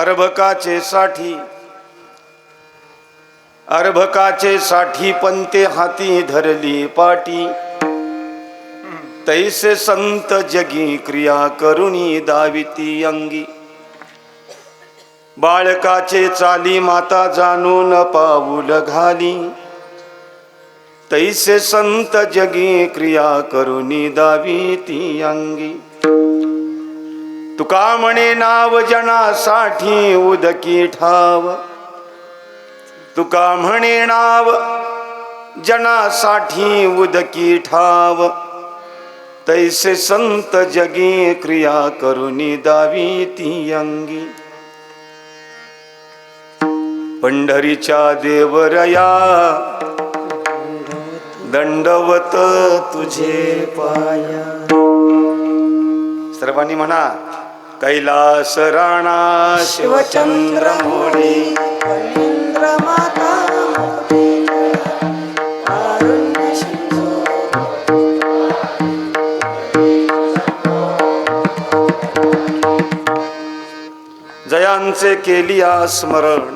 अर्भकाचे साठी पंते हाती धरली पाटी। तैसे संत जगी क्रिया करुणी दाविती अंगी। बाळकाचे चाली माता जाणून पाऊल घाली। तैसे संत जगी क्रिया करुणी दाविती अंगी। तुका म्हणे नाव जनासाठी उदकी ठाव। तुका म्हणे नाव जनासाठी उदकी ठाव। तैसे संत जगी क्रिया करुणी दाविती अंगी। पंढरीच्या देवरया दंडवत तुझे पाया। सर्वांनी म्हणा, कैलास राणा शिवचंद्र मोरे माता जयांचे केलिया स्मरण।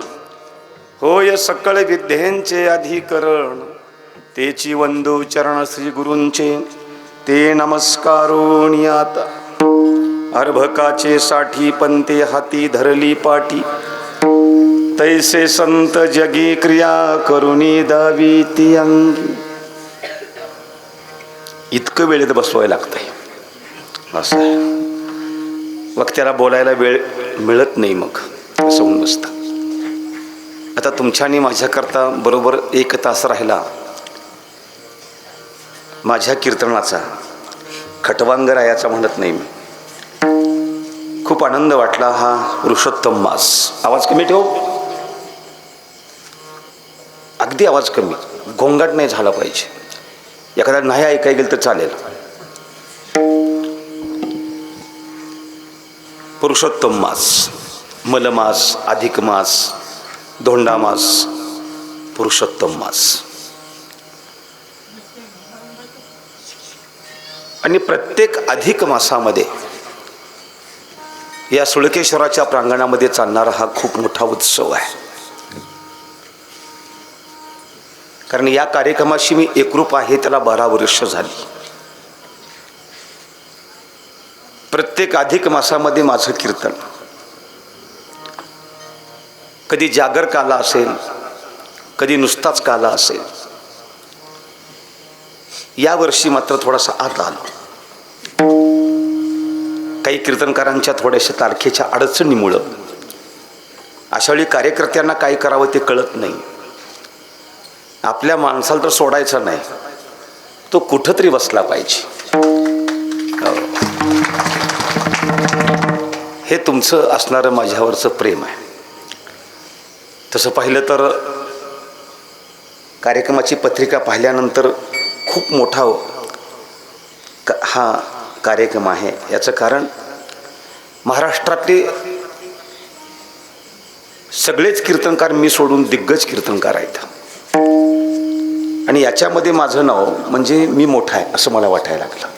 होय सकळ विद्येंचे अधिकरण। तेची वंदू चरण श्री गुरूंचे ते नमस्कारोनी आता। अर्भकाचे साठी पंते हाती धरली पाटी। तैसे संत जगी क्रिया करुणी दाविती अंगी। इतकं वेळेत बसवायला लागतंय असं आहे। मग त्याला बोलायला वेळ मिळत नाही, मग असं होऊन बसतं। आता तुमच्या आणि माझ्याकरता बरोबर 1 तास राहिला माझ्या कीर्तनाचा, खटवांगरायाचा म्हणत नाही मी। खूप आनंद वाटला हा पुरुषोत्तम मास। आवाज कमी ठेव, अगदी आवाज कमी, गोंगाट नाही झाला पाहिजे। एखादा नाही ऐकाय गेलं तर चालेल। पुरुषोत्तम मास, मलमास, अधिक मास, धोंडा मास, पुरुषोत्तम मास। आणि प्रत्येक अधिक मासामध्ये या सुळकेश्वराच्या प्रांगणामध्ये चालणारा हा खूप मोठा उत्सव आहे। कारण या कार्यक्रमाशी मी एकरूप आहे त्याला 12 वर्ष झाली। प्रत्येक अधिक मासामध्ये माझं कीर्तन, कधी जागर काला असेल, कधी नुसताच काला असेल। या वर्षी मात्र थोडासा आत आलो। काही कीर्तनकारांच्या थोड्याशा तारखेच्या अडचणीमुळं अशावेळी कार्यकर्त्यांना काय करावं ते कळत नाही। आपल्या माणसाला तर सोडायचा नाही, तो कुठंतरी बसला पाहिजे। हे तुमचं असणारं माझ्यावरचं प्रेम आहे। तसं पाहिलं तर कार्यक्रमाची पत्रिका पाहिल्यानंतर खूप मोठा हा कार्यक्रम आहे। याचं कारण महाराष्ट्रातले सगळेच कीर्तनकार मी सोडून दिग्गज कीर्तनकार आहेत। आणि याच्यामध्ये माझं नाव म्हणजे मी मोठा आहे असं मला वाटायला लागलं।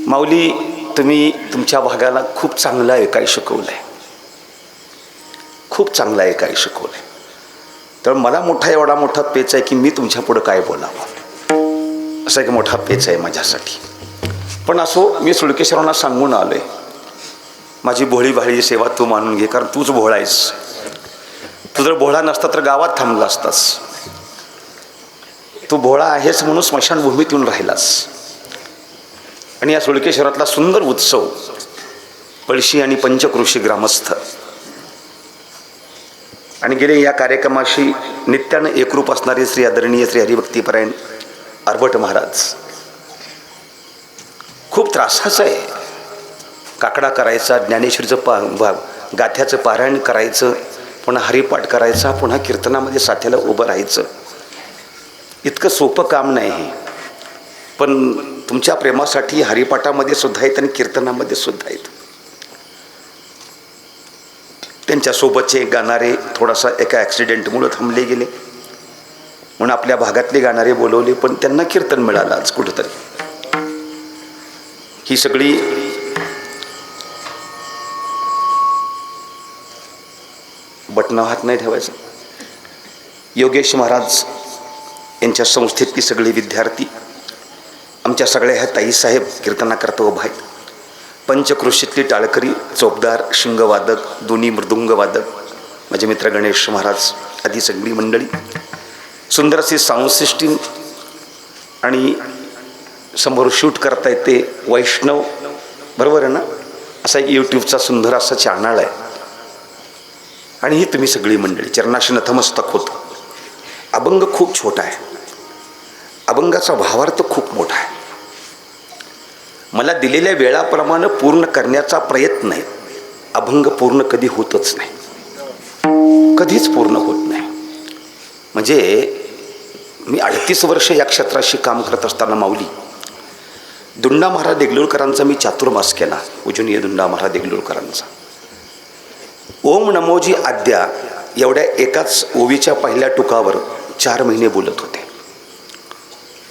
माऊली, तुम्ही तुमच्या भागाला खूप चांगलं ऐकाय शिकवलंय, खूप चांगलं ऐकाय शिकवलंय। तर मला मोठा एवढा मोठा पेच आहे की मी तुमच्या पुढं काय बोलावं, असा एक मोठा पेच आहे माझ्यासाठी। पण असो, मी सुळकेश्वरांना सांगून आलोय, माझी भोळी भाळी सेवा तू मानून घे, कारण तूच भोळा आहेस। तू जर भोळा नसता तर गावात थांबला असतास। तू भोळा आहेस म्हणून स्मशानभूमीत येऊन राहिलास। आणि या सुळकेश्वरातला सुंदर उत्सव, पळशी आणि पंचक्रोशी ग्रामस्थ आणि गेले या कार्यक्रमाशी नित्यानं एकरूप असणारे श्री आदरणीय श्री हरिभक्तीपरायण अर्भट महाराज, खूप त्रासाचं आहे। काकडा करायचा, ज्ञानेश्वरीचं गाथ्याचं पारायण करायचं, पुन्हा हरिपाठ करायचा, पुन्हा कीर्तनामध्ये साथ्याला उभं राहायचं। इतकं सोपं काम नाही हे। पण तुमच्या प्रेमासाठी हरिपाठामध्ये सुद्धा आहेत आणि कीर्तनामध्ये सुद्धा आहेत। त्यांच्यासोबतचे गाणारे थोडासा एका ॲक्सिडेंटमुळे थांबले गेले, म्हणून आपल्या भागातले गाणारे बोलवले, पण त्यांना कीर्तन मिळालं आज कुठंतरी। ही सगळी बटणं हात नाही ठेवायचं. योगेश महाराज यांच्या संस्थेतली सगळे विद्यार्थी, आमच्या सगळ्या ह्या ताईसाहेब कीर्तनाकरता उभा आहेत. पंचक्रोशीतली टाळकरी, चोपदार, शिंगवादक, दोन्ही मृदुंगवादक, माझे मित्र गणेश महाराज आदी सगळी मंडळी, सुंदर असे साऊंड सिस्टीम आणि समोर शूट करता येते वैष्णव, बरोबर आहे ना, असा एक यूट्यूबचा सुंदर असा चॅनल आहे. आणि ही तुम्ही सगळी मंडळी चरणाशी नतमस्तक होतं. अभंग खूप छोटा आहे, अभंगाचा भावार्थ खूप मोठा आहे. मला दिलेल्या वेळाप्रमाणे पूर्ण करण्याचा प्रयत्न आहे. अभंग पूर्ण कधी होतच नाही, कधीच पूर्ण होत नाही. म्हणजे मी 38 वर्ष या क्षेत्राशी काम करत असताना माऊली दुंडा महाराज देगलूरकरांचा मी चातुर्मास केला, उजनीय दुंडा महाराज देगलूरकरांचा. ओम नमोजी आद्या एवढ्या एकाच ओवीच्या पहिल्या टुकावर 4 महिने बोलत होते.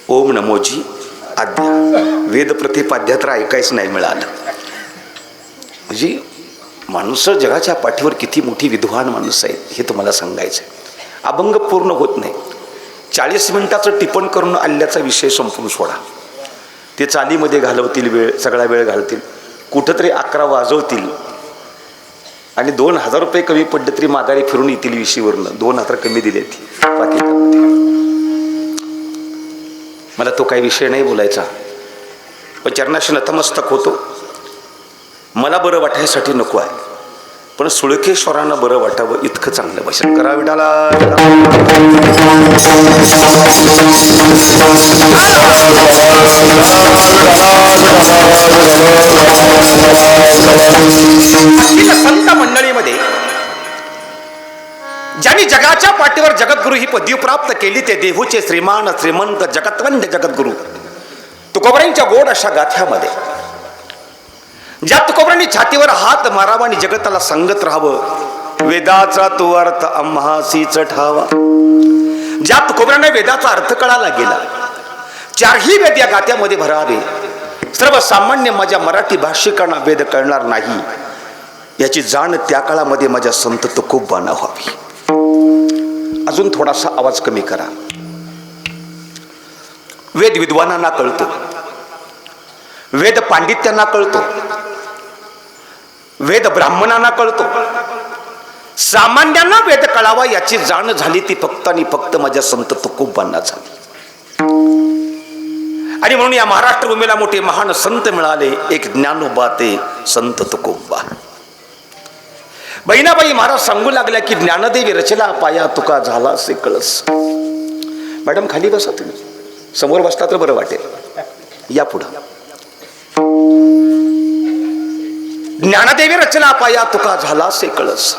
ओम नमोजी आद्या, वेद प्रतिपाद्या तर ऐकायच नाही मिळालं. म्हणजे माणसं जगाच्या पाठीवर किती मोठी विद्वान माणसं आहेत हे तुम्हाला सांगायचं आहे. अभंग पूर्ण होत नाही. 40 मिनिटाचं टिपण करून आल्याचा विषय संपून सोडा. ते चालीमध्ये घालवतील वेळ, सगळा वेळ घालतील, कुठंतरी 11 वाजवतील आणि 2000 रुपये कमी पडले तरी माघारी फिरून येतील विषयवरनं. 2000 कमी दिले पाकिटामध्ये. मला तो काही विषय नाही बोलायचा, पण चरणाशी नतमस्तक होतो. मला बरं वाटायसाठी नको आहे, पण सुळकेश्वरांना बरं वाटावं इतकं चांगलं भाषण करा. विठाला संत मंडळीमध्ये ज्यांनी जगाच्या पाठीवर जगद्गुरु ही पदवी प्राप्त केली ते देहूचे श्रीमान श्रीमंत जगतवंद जगद्गुरु तुकोबरांच्या गोड अशा गाथ्यामध्ये ज्या तुकोबरांनी छातीवर हात मारावा आणि जगताला सांगत राहावं, वेदाचा तो अर्थ आम्हासीच ठावा. ज्या तुकोबरांना वेदाचा अर्थ कळाला गेला, 4ही वेद या गाथ्यामध्ये भरावे. सर्वसामान्य माझ्या मराठी भाषिकांना वेद कळणार नाही याची जाण त्या काळामध्ये माझ्या संत तुकोबांना व्हावी. अजून थोडासा आवाज कमी करा. वेद विद्वानांना कळतो, वेद पांडित्यांना कळतो, वेद ब्राह्मणांना कळतो. सामान्यांना वेद कळावा याची जाण झाली ती फक्त आणि फक्त माझ्या संत तुकोबांना झाली. आणि म्हणून या महाराष्ट्र भूमीला मोठे महान संत मिळाले. एक ज्ञानोबा ते संत तुकोबा. बहिणाबाई महाराज सांगू लागल्या की ज्ञानदेवी रचला पाया तुका झाला असे कळस. मॅडम खाली बसा, तुम्ही समोर बसला तर बरं वाटेल. या पुढं. ज्ञानदेवी रचना पाया तुका झाला असे कळस.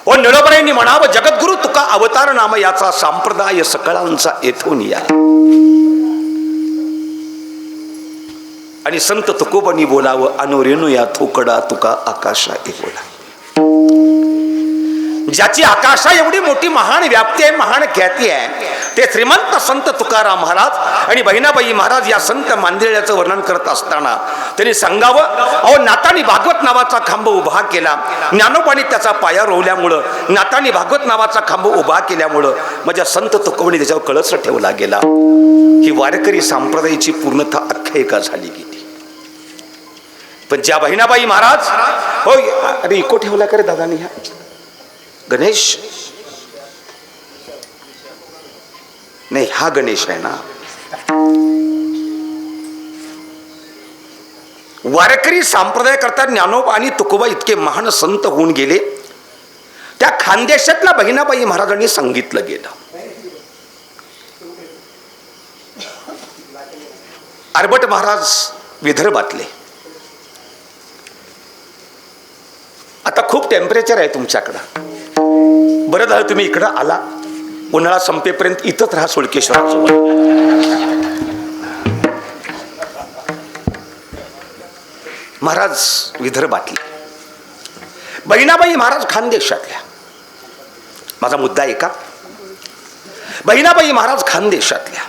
ओ निळोबरांनी म्हणावं जगद्गुरु तुका अवतार नाम याचा संप्रदाय सकळांचा येथून या. आणि संत तुकोबांनी बोलावं अनोरेणू या थोकडा तुका आकाशा बोला. ज्याची आकाशा एवढी मोठी महान व्याप्ती आहे, महान ख्याती आहे, ते श्रीमंत संत तुकाराम महाराज आणि बहिणाबाई महाराज या संत मांदिरल्याचं वर्णन करत असताना त्यांनी सांगावं, अहो नातानी भागवत नावाचा खांब उभा केला, ज्ञानोबानी त्याचा पाया रोवल्यामुळं, नातानी भागवत नावाचा खांब उभा केल्यामुळं माझ्या संत तुकोबांनी त्याच्यावर कळस ठेवला गेला. ही वारकरी संप्रदायाची पूर्णतः आख्यायिका झाली गेली. पण ज्या बहिणाबाई महाराज, हो अरे इको ठेवला का रे दादानी? ह्या गणेश नाही, हा गणेश आहे ना. वारकरी संप्रदाय करता ज्ञानोबा आणि तुकोबा इतके महान संत होऊन गेले. त्या खानदेशातल्या बहिणाबाई महाराजांनी सांगितलं गेलं. आरबट महाराज विदर्भातले. आता खूप टेम्परेचर आहे तुमच्याकडं. बरं झालं तुम्ही इकडं आला. उन्हाळा संपेपर्यंत इथंच राहा सुळकेश्वराजवळ. महाराज विदर्भातले, बहिणाबाई महाराज खानदेशातल्या. माझा मुद्दा आहे का? बहिणाबाई महाराज खानदेशातल्या.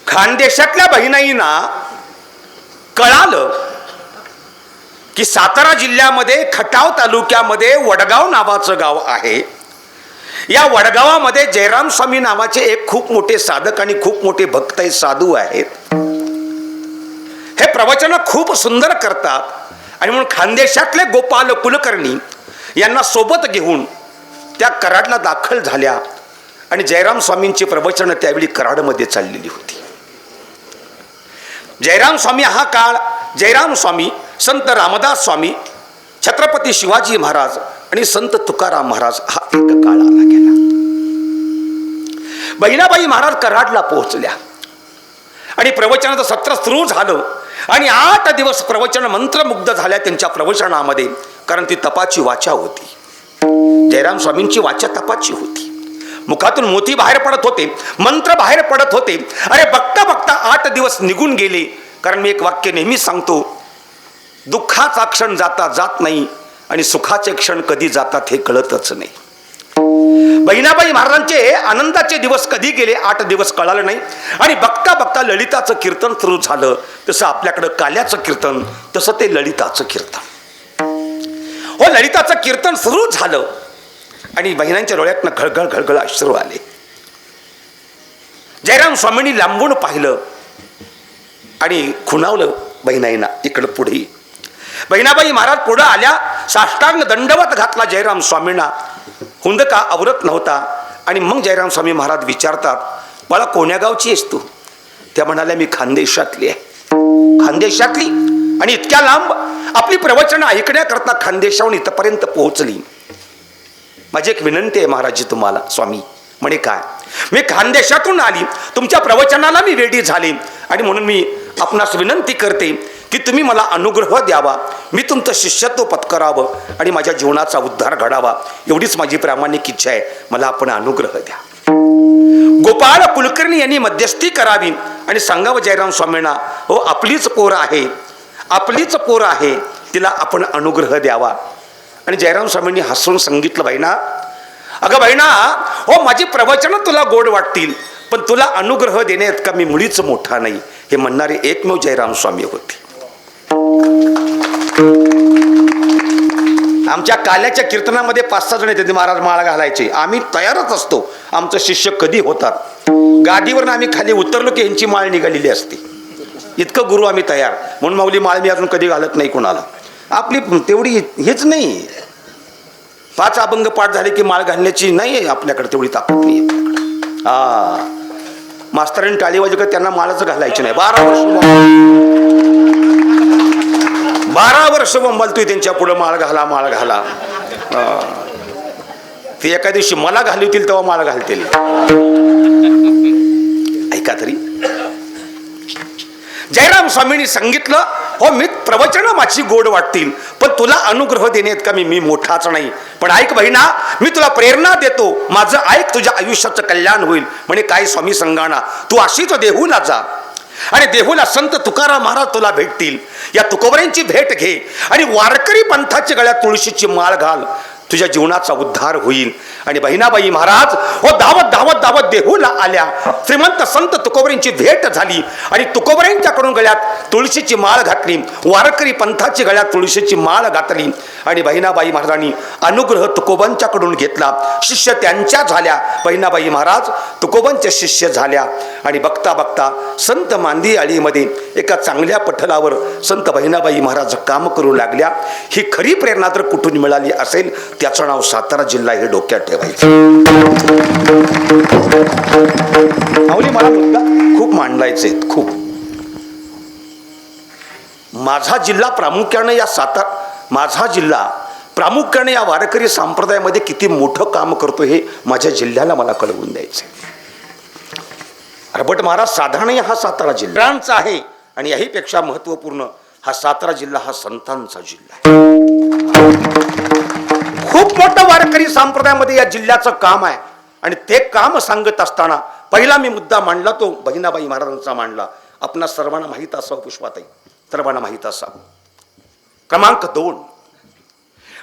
खानदेशातल्या बहिणाईंना कळालं की सातारा जिल्ह्यामध्ये खटाव तालुक्यामध्ये वडगाव नावाचं गाव आहे. या वडगावामध्ये जयराम स्वामी नावाचे एक खूप मोठे साधक आणि खूप मोठे भक्त साधू आहेत. हे प्रवचन खूप सुंदर करतात आणि म्हणून खानदेशातले गोपाल कुलकर्णी यांना सोबत घेऊन त्या कराडला दाखल झाल्या आणि जयराम स्वामींची प्रवचन त्यावेळी कराडमध्ये चाललेली होती. जयराम स्वामी हा काळ जयराम स्वामी, संत रामदास स्वामी, छत्रपती शिवाजी महाराज आणि संत तुकाराम महाराज हा एक काळ आला गेला. बहिणाबाई महाराज कराडला पोहोचल्या आणि प्रवचनाचं सत्र सुरू झालं आणि 8 दिवस प्रवचन मंत्रमुग्ध झाल्या त्यांच्या प्रवचनामध्ये. कारण ती तपाची वाचा होती. जयराम स्वामींची वाचा तपाची होती. मुखातून मोती बाहेर पडत होते, मंत्र बाहेर पडत होते. अरे बघता बघता 8 दिवस निघून गेले. कारण मी एक वाक्य नेहमी सांगतो, दुःखाचा क्षण जाता जात नाही आणि सुखाचे क्षण कधी जातात हे कळतच नाही. बहिणाबाई महाराजांचे आनंदाचे दिवस कधी गेले 8 दिवस कळालं नाही. आणि बघता बघता ललिताचं कीर्तन सुरू झालं. तसं आपल्याकडं काल्याचं कीर्तन, तसं ते ललिताचं कीर्तन. हो, ललिताचं कीर्तन सुरू झालं आणि बहिणांच्या डोळ्यातनं घळघळ घळघळ अश्रू आले. जयराम स्वामींनी लांबून पाहिलं आणि खुणावलं बहिणाईंना, इकडं पुढे. बहिणाबाई महाराज पुढं आल्या, साष्टांग दंडवत घातला जयराम स्वामींना. हुंदका आवरत नव्हता. आणि मग जयराम स्वामी महाराज विचारतात, बाळा कोण्या गावची आहेस तू? त्या म्हणाल्या, मी खानदेशातली आहे. खानदेशातली? आणि इतक्या लांब आपली प्रवचनं ऐकण्याकरता खानदेशाहून इथपर्यंत पोहोचली. माझी एक विनंती आहे महाराजजी तुम्हाला. स्वामी म्हणे, काय? मी खानदेशातून आली, तुमच्या प्रवचनाला मी रेडी झाले आणि म्हणून मी आपणास विनंती करते की तुम्ही मला अनुग्रह द्यावा, मी तुमचं शिष्यत्व पत्करावं आणि माझ्या जीवनाचा उद्धार घडावा, एवढीच माझी प्रामाणिक इच्छा आहे. मला आपण अनुग्रह द्या. गोपाळ कुलकर्णी यांनी मध्यस्थी करावी आणि सांगावं जयराम स्वामींना, हो आपलीच पोर आहे, आपलीच पोर आहे, तिला आपण अनुग्रह द्यावा. आणि जयराम स्वामींनी हसून सांगितलं, बहिणा, अगं बहिणा, हो माझी प्रवचनं तुला गोड वाटतील, पण तुला अनुग्रह देण्यात का मी मुळीच मोठा नाही. हे म्हणणारे एकमेव जयराम स्वामी होते. आमच्या काल्याच्या कीर्तनामध्ये 5-6 जण येते. महाराज माळा घालायचे, आम्ही तयारच असतो. आमचं शिष्य कधी होतात, गादीवरून आम्ही खाली उतरलो की यांची माळ निघालेली असते, इतकं गुरु आम्ही तयार. म्हणून माऊली माळ मी अजून कधी घालत नाही कोणाला. आपली तेवढी हेच नाही. 5 अभंग पाठ झाले की माळ घालण्याची नाही आपल्याकडे तेवढी ताकद नाही आपल्याकडे. हा, मास्तरांनी टाळी वाजवत त्यांना माळच घालायची नाही. 12 वर्ष बोंबालतोय त्यांच्या पुढे, माळ घाला, माळ घाला. ते एका दिवशी मला घालवतील तेव्हा माळ घालतील. ऐका तरी, जयराम स्वामींनी सांगितलं, हो मी प्रवचन माझी गोड वाटतील, पण तुला अनुग्रह देण्यात का मी मोठाच नाही. पण ऐक बहिणा, मी तुला प्रेरणा देतो, माझं ऐक, तुझ्या आयुष्याचं कल्याण होईल. म्हणे काय स्वामी संगाणा, तू अशीच देहूला जा आणि देहूला संत तुकाराम महाराज तुला भेटतील. या तुकोबऱ्यांची भेट घे आणि वारकरी पंथाच्या गळ्यात तुळशीची माळ घाल, तुझ्या जीवनाचा उद्धार होईल. आणि बहिणाबाई महाराज हो धावत धावत धावत देहूला आल्या. श्रीमंत संत तुकोबऱ्यांची भेट झाली आणि तुकोबऱ्यांच्याकडून गळ्यात तुळशीची माळ घातली, वारकरी पंथाची गळ्यात तुळशीची माळ घातली. आणि बहिणाबाई महाराजांनी अनुग्रह तुकोबांच्याकडून घेतला. शिष्य त्यांच्या झाल्या. बहिणाबाई महाराज तुकोबांच्या शिष्य झाल्या. आणि बघता बघता संत मांदी आळीमध्ये एका चांगल्या पठलावर संत बहिणाबाई महाराज काम करू लागल्या. ही खरी प्रेरणा जर कुठून मिळाली असेल, त्याचं नाव सातारा जिल्हा हे डोक्यात ठेवायचं. माऊली मला मुद्दा खूप मांडायचे, खूप. माझा जिल्हा प्रामुख्याने या माझा जिल्हा प्रामुख्याने या वारकरी संप्रदायामध्ये किती मोठं काम करतो हे माझ्या जिल्ह्याला मला कळवून द्यायचं. रबट महाराज साधारण हा सातारा जिल्ह्यांचा आहे आणि याहीपेक्षा महत्वपूर्ण हा सातारा जिल्हा हा संतांचा जिल्हा आहे. खूप मोठं वारकरी संप्रदायामध्ये या जिल्ह्याचं काम आहे. आणि ते काम सांगत असताना पहिला मी मुद्दा मांडला तो बहिणाबाई महाराजांचा मांडला. आपणा सर्वांना माहीत असावं, पुष्पाताई सर्वांना माहीत असावं. क्रमांक 2,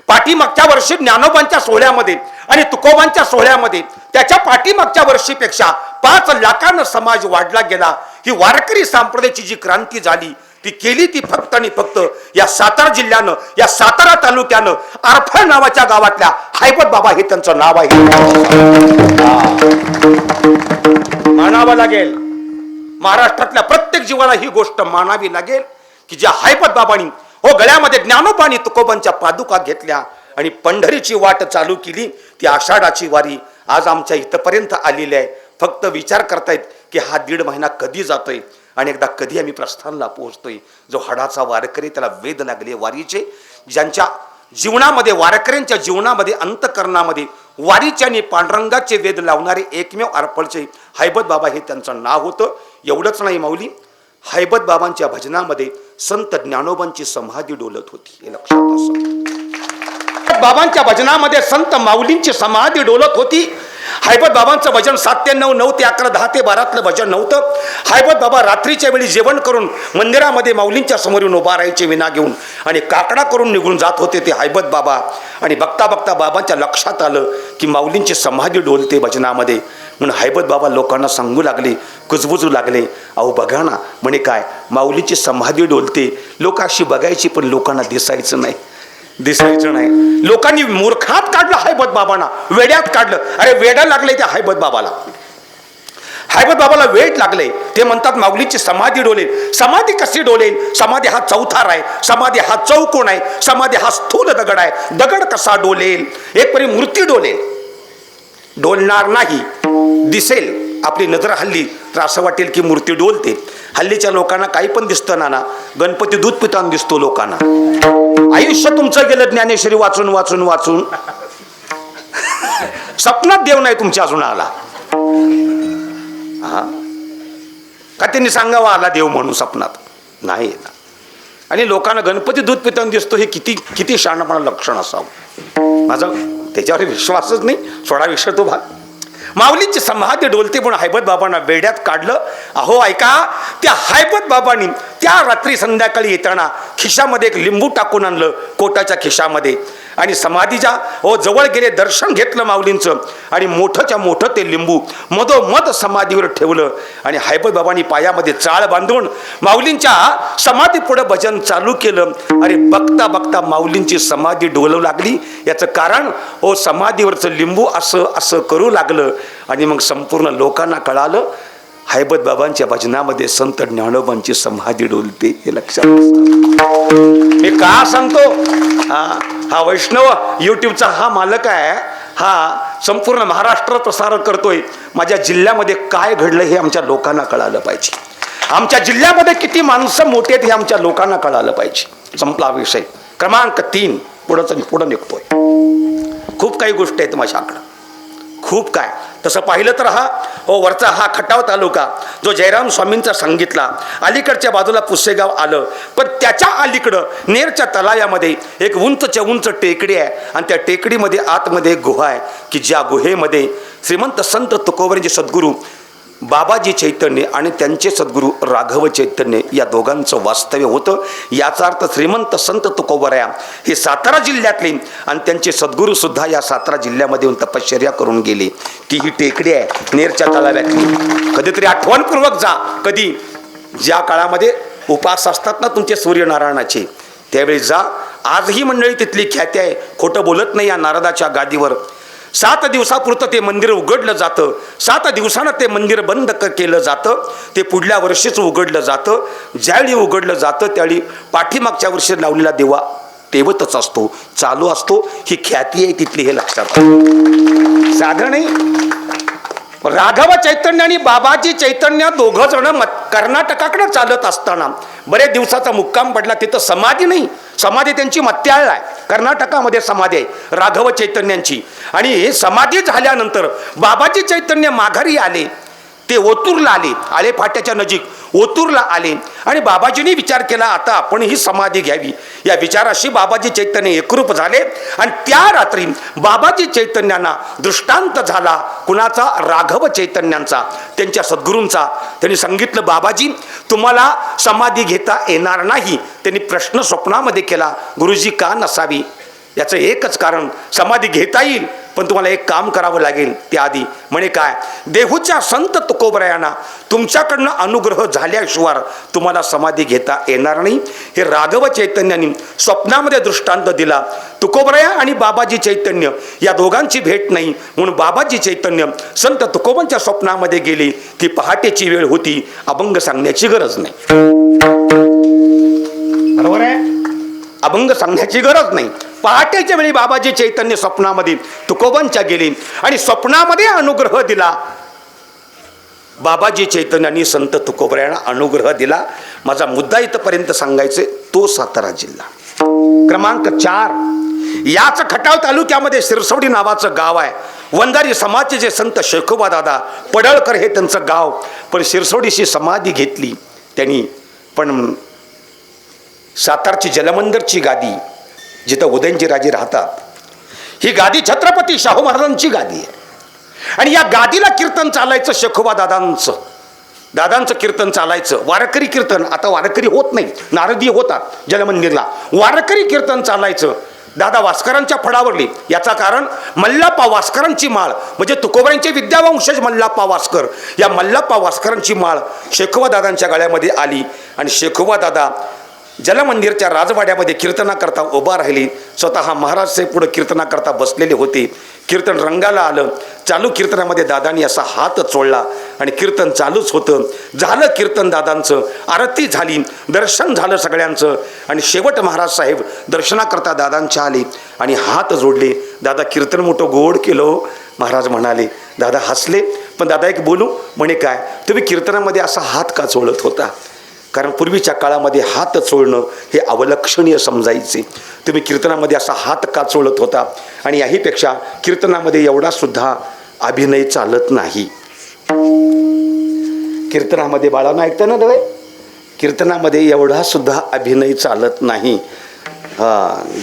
पाठीमागच्या वर्षी ज्ञानोबांच्या सोहळ्यामध्ये आणि तुकोबांच्या सोहळ्यामध्ये त्याच्या पाठीमागच्या वर्षीपेक्षा 5 लाखांना समाज वाढला गेला. ही वारकरी संप्रदायाची जी क्रांती झाली ती केली ती फक्त आणि फक्त या सातारा जिल्ह्यानं, या सातारा तालुक्यानं आरफळ नावाच्या गावातल्या हैबत बाबा हे त्यांचं नाव आहे. मानावं लागेल. महाराष्ट्रातल्या प्रत्येक जीवाला ही गोष्ट मानावी लागेल की ज्या हैबत बाबांनी हो गळ्यामध्ये ज्ञानोबा आणि तुकोबांच्या पादुका घेतल्या आणि पंढरीची वाट चालू केली. ती आषाढाची वारी आज आमच्या इथपर्यंत आलेली आहे. फक्त विचार करतायत की हा 1.5 महिना कधी जातोय आणि एकदा कधी आम्ही प्रस्थानला पोहोचतोय. जो हाडाचा वारकरी त्याला वेद लागले वारीचे, ज्यांच्या जीवनामध्ये वारकऱ्यांच्या जीवनामध्ये अंतकरणामध्ये वारीचे आणि पांडुरंगाचे वेद लावणारे एकमेव आरफळचे हैबत बाबा हे त्यांचं नाव होतं. एवढंच नाही माऊली, हैबत बाबांच्या भजनामध्ये संत ज्ञानोबांची समाधी डोलत होती, हे लक्षात असो. बाबांच्या भजनामध्ये संत माऊलींची समाधी डोलत होती. हैबत बाबांचं भजन 7 ते 9, 9 ते 11, 10 ते 12 भजन नव्हतं. हैबत बाबा रात्रीच्या वेळी जेवण करून मंदिरामध्ये माऊलींच्या समोर येऊन उभा राहायचे विना घेऊन आणि काकडा करून निघून जात होते ते हैबत बाबा. आणि बघता बघता बाबांच्या लक्षात आलं की माऊलींची समाधी डोलते भजनामध्ये. म्हणून हैबत बाबा लोकांना सांगू लागले, कुजबुजू लागले, अहो बघा ना, म्हणे काय माऊलीची समाधी डोलते. लोक अशी बघायची पण लोकांना दिसायचं नाही. लोकांनी मूर्खात काढलं हैबत बाबांना, वेड्यात काढलं. अरे वेडा लागले त्या हैबत बाबाला. हैबत बाबाला वेड लागले. ते म्हणतात माऊलीची समाधी डोलेल. समाधी कशी डोलेल? समाधी हा चौथार आहे, समाधी हा चौकोन आहे, समाधी हा स्थूल दगड आहे. दगड कसा डोलेल? एक परी मूर्ती डोलेल, डोलणार नाही. दिसेल आपली नजर हल्ली तर असं वाटेल की मूर्ती डोलते. हल्लीच्या लोकांना काही पण दिसतं ना, गणपती दूध पिताना दिसतो लोकांना. आयुष्य तुमचं गेलं ज्ञानेश्वरी वाचून वाचून वाचून. स्वप्नात देव नाही तुमच्या अजून आला. का त्यांनी सांगावा आला देव म्हणून? स्वप्नात नाही ना. आणि लोकांना गणपती दूध पिताना दिसतो, हे किती किती शहाणपणा लक्षण असावं. माझा त्याच्यावर विश्वासच नाही. सोडा विषय तो भाग. माऊलींची समाधी डोलते म्हणून हैबत बाबांना वेड्यात काढलं. अहो ऐका, त्या हैबत बाबांनी त्या रात्री संध्याकाळी येताना खिशामध्ये एक लिंबू टाकून आणलं, कोटाच्या खिशामध्ये. आणि समाधीच्या जवळ गेले, दर्शन घेतलं माऊलींचं. आणि मोठंच्या मोठं ते लिंबू मधोमध समाधीवर ठेवलं. आणि हैबत बाबांनी पायामध्ये चाळ बांधून माऊलींच्या समाधी पुढे भजन चालू केलं. अरे बघता बघता माऊलींची समाधी डोलू लागली. याचं कारण समाधीवरचं लिंबू असं असं करू लागलं. आणि मग संपूर्ण लोकांना कळालं हैबत बाबांच्या भजनामध्ये संत ज्ञानोबांची समाधी डोलते. हे लक्षात. मी का सांगतो? हा वैष्णव युट्यूबचा हा मालक आहे. हा संपूर्ण महाराष्ट्रात प्रसार करतोय. माझ्या जिल्ह्यामध्ये काय घडलं हे आमच्या लोकांना कळालं पाहिजे. आमच्या जिल्ह्यामध्ये किती माणसं मोठी आहेत हे आमच्या लोकांना कळालं पाहिजे. संपला विषय. क्रमांक 3 पुढं निघतोय. खूप काही गोष्टी आहेत माझ्याकडं, खूप काय. तसं पाहिलं तर वरचा हा खटाव तालुका जो जयराम स्वामींचा सांगितला, अलीकडच्या बाजूला पुसेगाव आलं. पण त्याच्या अलीकडं नेरच्या तलायामध्ये एक उंचच्या उंच टेकडी आहे. आणि त्या टेकडीमध्ये आतमध्ये एक गुहा आहे की ज्या गुहेमध्ये श्रीमंत संत तुकोबरांचे सद्गुरू बाबाजी चैतन्य आणि त्यांचे सद्गुरू राघव चैतन्य या दोघांचं वास्तव्य होतं. याचा अर्थ श्रीमंत संत तुकोबराया हे सातारा जिल्ह्यातले आणि त्यांचे सद्गुरू सुद्धा या सातारा जिल्ह्यामध्ये येऊन तपश्चर्या करून गेले. ती ही टेकडी आहे नेरच्या तलाव्यातली. कधीतरी आठवणपूर्वक जा. कधी ज्या काळामध्ये उपास असतात ना तुमचे सूर्यनारायणाचे, त्यावेळी जा. आजही मंडळी तिथली ख्याती आहे, खोटं बोलत नाही. या नारदाच्या गादीवर 7 दिवसापुरतं ते मंदिर उघडलं जातं. 7 दिवसानं ते मंदिर बंद केलं जातं. ते पुढल्या वर्षीच उघडलं जातं. ज्यावेळी उघडलं जातं त्यावेळी पाठीमागच्या वर्षी लावलेला दिवा तेवतच असतो, चालू असतो. ही ख्याती आहे तिथली, हे लक्षात. साधं नाही. राघव चैतन्य आणि बाबाजी चैतन्य दोघं जण कर्नाटकाकडे चालत असताना बरेच दिवसाचा मुक्काम पडला. तिथं समाधी नाही. समाधी त्यांची मत्याळ आहे. कर्नाटकामध्ये समाधी आहे राघव चैतन्यांची. आणि समाधी झाल्यानंतर बाबाजी चैतन्य माघारी आले. ते ओतूरला आले फाट्याच्या नजीक ओतूरला आले. आणि बाबाजींनी विचार केला आता आपण ही समाधी घ्यावी. या विचाराशी बाबाजी चैतन्य एकरूप झाले. आणि त्या रात्री बाबाजी चैतन्यांना दृष्टांत झाला. कुणाचा? राघव चैतन्यांचा, त्यांच्या सद्गुरूंचा. त्यांनी सांगितलं बाबाजी तुम्हाला समाधी घेता येणार नाही. त्यांनी प्रश्न स्वप्नामध्ये केला, गुरुजी का नसावी? याचं एकच कारण, समाधी घेता येईल पण तुम्हाला एक काम करावं लागेल. त्याआधी म्हणे काय, देहूच्या संत तुकोबरायांना तुमच्याकडनं अनुग्रह झाल्याशिवाय तुम्हाला समाधी घेता येणार नाही. हे राघव चैतन्यांनी स्वप्नामध्ये दृष्टांत दिला. तुकोबराया आणि बाबाजी चैतन्य या दोघांची भेट नाही म्हणून बाबाजी चैतन्य संत तुकोबांच्या स्वप्नामध्ये गेली. ती पहाटेची वेळ होती, अभंग सांगण्याची गरज नाही. बरोबर आहे, अभंग सांगण्याची गरज नाही. पहाटेच्या वेळी बाबाजी चैतन्य स्वप्नामध्ये तुकोबांच्या गेले आणि स्वप्नामध्ये अनुग्रह दिला. बाबाजी चैतन्यांनी संत तुकोबरायांना अनुग्रह दिला. माझा मुद्दा इथपर्यंत सांगायचे, तो सातारा जिल्हा. क्रमांक 4, याच खटाव तालुक्यामध्ये शिरसवडी नावाचं गाव आहे. वंजारी समाजाचे संत शेखोबा दादा पडळकर हे त्यांचं गाव. पण शिरसवडीशी समाधी घेतली त्यांनी. पण सातारची जलमंदिरची गादी, जिथं उदयनजी राजे राहतात, ही गादी छत्रपती शाहू महाराजांची गादी आहे. आणि या गादीला कीर्तन चालायचं शेखोबा दादांचं कीर्तन चालायचं. वारकरी कीर्तन, आता वारकरी होत नाही, नारदी होतात जलमंदिरला. वारकरी कीर्तन चालायचं. दादा वास्करांच्या फडावरली. याचा कारण मल्लाप्पा वास्करांची माळ, म्हणजे तुकोबांचे विद्यावंशज मल्लाप्पा वास्कर, या मल्लाप्पा वास्करांची माळ शेखोबा दादांच्या गळ्यामध्ये आली. आणि शेखोबा दादा जलमंदिरच्या राजवाड्यामध्ये कीर्तनाकरता उभा राहिली. स्वतः महाराज साहेब पुढे कीर्तनाकरता बसलेले होते. कीर्तन रंगाला आलं. चालू कीर्तनामध्ये दादांनी असा हात चोळला आणि कीर्तन चालूच होतं. झालं कीर्तन दादांचं, आरती झाली, दर्शन झालं सगळ्यांचं. आणि शेवट महाराज साहेब दर्शनाकरता दादांच्या आले आणि हात जोडले. दादा कीर्तन मोठं गोड केलं. महाराज म्हणाले, दादा हसले. पण दादा एक बोलू, म्हणे काय, तुम्ही कीर्तनामध्ये असा हात का चोळत होता? कारण पूर्वीच्या काळामध्ये हात चोळणं हे अवलक्षणीय समजायचे. तुम्ही कीर्तनामध्ये असा हात का चोळत होता? आणि याहीपेक्षा कीर्तनामध्ये एवढा सुद्धा अभिनय चालत नाही. कीर्तनामध्ये बाळांना ऐकतं ना दवे, कीर्तनामध्ये एवढा सुद्धा अभिनय चालत नाही.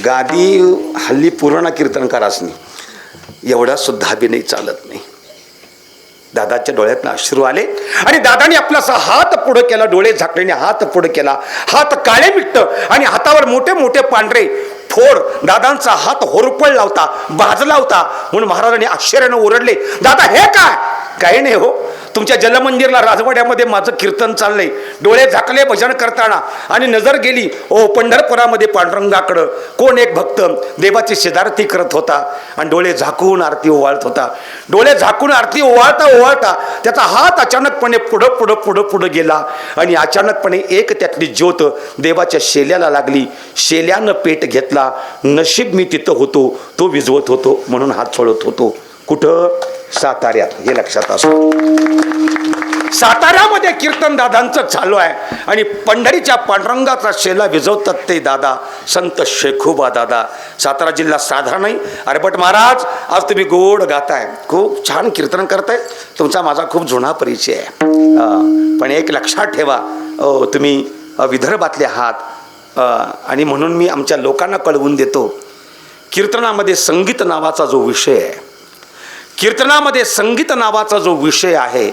गादी हल्ली पूर्ण कीर्तनकारास नाही, एवढा सुद्धा अभिनय चालत नाही. दादाच्या डोळ्यातनं अश्रू आले आणि दादाने आपला हात पुढे केला, डोळे झाकलेने हात पुढे केला. हात काळे मिट्ट आणि हातावर मोठे मोठे पांढरे फोड. दादांचा हात होरपळला होता, भाजला होता. म्हणून महाराजांनी आश्चर्याने ओरडले, दादा हे काय? काही नाही हो, तुमच्या जलमंदिरला राजवाड्यामध्ये माझं कीर्तन चाललंय. डोळे झाकले भजन करताना आणि नजर गेली पंढरपुरामध्ये पांडुरंगाकडं. कोण एक भक्त देवाची शेजारती करत होता आणि डोळे झाकून आरती ओवाळत होता. डोळे झाकून आरती ओवाळता ओवाळता त्याचा हात अचानकपणे पुढं पुढं पुढं पुढं गेला आणि अचानकपणे एक त्यातली ज्योत देवाच्या शेल्याला लागली. शेल्यानं पेट घेतला. नशीब मी तिथं होतो, तो विझवत होतो म्हणून हात सोडत होतो. कुठं? साताऱ्यात. हे लक्षात असो. साताऱ्यामध्ये कीर्तन दादांचं चालू आहे आणि पंढरीच्या पांडुरंगाचा शेला विझवतात ते दादा, संत शेखोबा दादा. सातारा जिल्हा साधारण नाही. अरबट महाराज, आज तुम्ही गोड गाताय, खूप छान कीर्तन करताय. तुमचा माझा खूप जुना परिचय आहे. पण एक लक्षात ठेवा, तुम्ही विदर्भातले आहात आणि म्हणून मी आमच्या लोकांना कळवून देतो, कीर्तनामध्ये संगीत नावाचा जो विषय आहे, कीर्तनामध्ये संगीत नावाचा जो विषय आहे,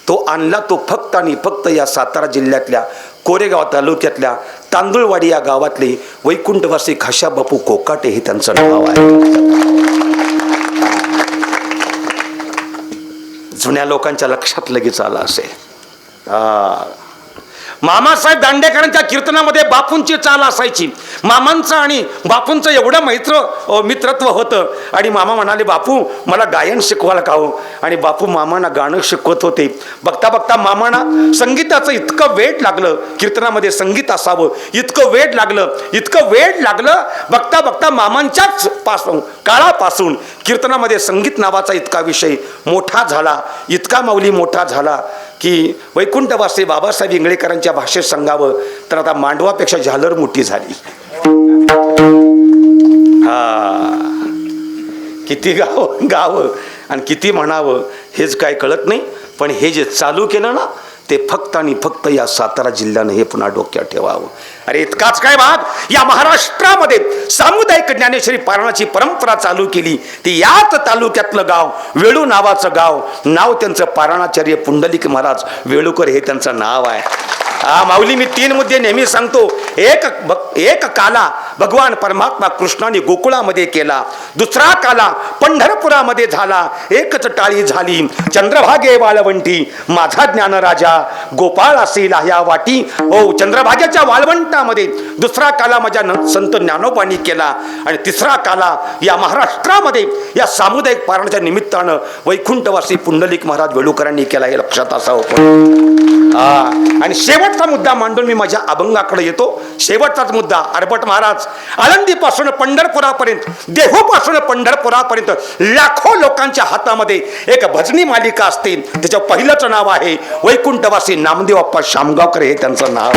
तो आणला तो फक्त आणि फक्त या सातारा जिल्ह्यातल्या कोरेगाव तालुक्यातल्या तांदुळवाडी या गावातले वैकुंठवासी खाशा बापू कोकाटे हे त्यांचं नाव आहे. जुन्या लोकांच्या लक्षात लगेच आलं असेल. मामासाहेब दांडेकरांच्या कीर्तनामध्ये बापूंची चाल असायची. मामांचं आणि बापूंचं एवढं मित्रत्व होतं. आणि मामा म्हणाले, बापू मला गायन शिकवायला का हो? आणि बापू मामांना गाणं शिकवत होते. बघता बघता मामांना संगीताचं इतकं वेड लागलं, कीर्तनामध्ये संगीत असावं इतकं वेड लागलं. बघता बघता मामांच्याच काळापासून कीर्तनामध्ये संगीत नावाचा इतका विषय मोठा झाला, इतका माऊली मोठा झाला की वैकुंठवासी बाबासाहेब इंगळेकरांच्या भाषेत सांगावं तर आता मांडवापेक्षा झालर मोठी झाली. किती गावं आणि किती म्हणावं हेच काय कळत नाही. पण हे जे चालू केलं ना, ते फक्त आणि फक्त या सातारा जिल्ह्यानं हे पुन्हा डोक्यात ठेवावं. अरे इतकाच काय भाग, या महाराष्ट्रामध्ये सामुदायिक ज्ञानेश्वरी पारायणाची परंपरा चालू केली ती याच तालुक्यातलं गाव, वेळू नावाचं गाव. नाव त्यांचं पारायणाचार्य पुंडलिक महाराज वेळूकर हे त्यांचं नाव आहे. माऊली, मी 3 मुद्दे नेहमी सांगतो. एक काला भगवान परमात्मा कृष्णाने गोकुळामध्ये केला. दुसरा काला पंढरपुरामध्ये झाला. एकच टाळी झाली चंद्रभागे वाळवंटी, माझा ज्ञान राजा गोपाळ असेल ह्या वाटी. हो, चंद्रभागेच्या वाळवंटामध्ये दुसरा काला माझ्या संत ज्ञानोबांनी केला. आणि तिसरा काला या महाराष्ट्रामध्ये या सामुदायिक पारणाच्या निमित्तानं वैकुंठवासी पुंडलिक महाराज वेळुकरांनी केला, हे लक्षात असावं. आणि शेवटचा मुद्दा मांडून मी माझ्या अभंगाकडे येतो. शेवटचाच मुद्दा, अर्भट महाराज आळंदीपासून पंढरपुरापर्यंत, देहूपासून पंढरपुरापर्यंत लाखो लोकांच्या हातामध्ये एक भजनी मालिका असते. त्याच्या पहिलंच नाव आहे वैकुंठवासी नामदेव अप्पा शामगावकर, हे त्यांचं नाव.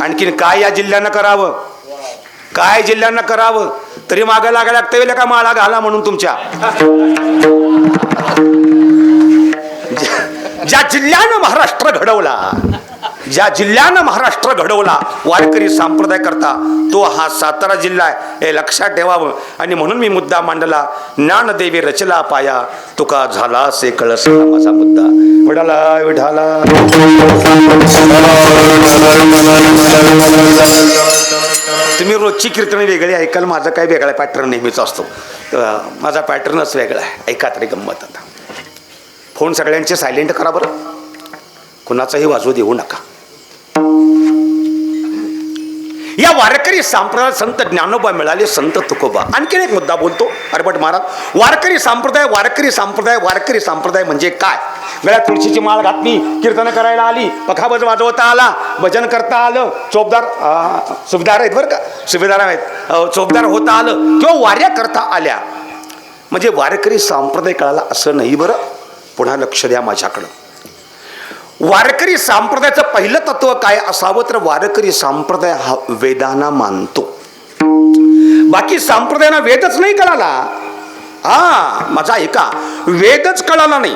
आणखीन काय या जिल्ह्यानं करावं, काय जिल्ह्यांना करावं, तरी मागं लागायला लागतं का माळा घाला म्हणून तुमच्या. ज्या जिल्ह्यानं महाराष्ट्र घडवला, ज्या जिल्ह्यानं महाराष्ट्र घडवला वारकरी संप्रदाय करता, तो हा सातारा जिल्हा आहे, हे लक्षात ठेवावं. आणि म्हणून मी मुद्दा मांडला, ज्ञानदेवी रचला पाया, तुका झाला से कळस, माझा मुद्दा. विठाला विठाला. तुम्ही रोजची कीर्तन वेगळी ऐकाल, माझा काय वेगळा पॅटर्न नेहमीच असतो. माझा पॅटर्नच वेगळा आहे. ऐका तरी गंमत. आता फोन सगळ्यांचे सायलेंट करा बरं, कुणाचाही वाजू देऊ नका. या वारकरी संप्रदाय संत ज्ञानोबा मिळाले, संत तुकोबा. आणखीन एक मुद्दा बोलतो अर्भट महाराज. वारकरी संप्रदाय, वारकरी संप्रदाय, वारकरी संप्रदाय म्हणजे काय? गळ्यात तुळशीची माळ घातली, कीर्तन करायला आली, पखाबज वाजवता आला, भजन करता आलं, चोपदार सुभेदार आहेत बरं का, सुभेदार आहेत, चोपदार होता आलं, किंवा वाऱ्या करता आल्या, म्हणजे वारकरी संप्रदाय कळाला असं नाही बरं. पुन्हा लक्ष द्या माझ्याकडं. वारकरी संप्रदायाचं पहिलं तत्व काय असावं, तर वारकरी संप्रदाय हा वेदांना मानतो. बाकी संप्रदायांना वेदच नाही कळाला. माझा ऐका, वेदच कळाला नाही.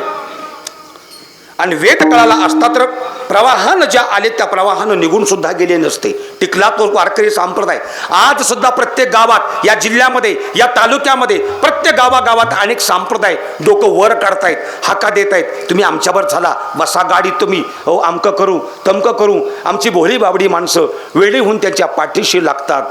आणि वेद कळाला असता तर प्रवाहानं ज्या आले त्या प्रवाहानं निघून सुद्धा गेले नसते. टिकला तो वारकरी संप्रदाय. आज सुद्धा प्रत्येक गावात, या जिल्ह्यामध्ये, या तालुक्यामध्ये, प्रत्येक गावागावात अनेक संप्रदाय डोकं वर काढतायत, हाका देत आहेत, तुम्ही आमच्यावर झाला, बसा गाडीत तुम्ही, हो अमकं करू तमकं करू. आमची भोळी बाबडी माणसं वेळी होऊन त्यांच्या पाठीशी लागतात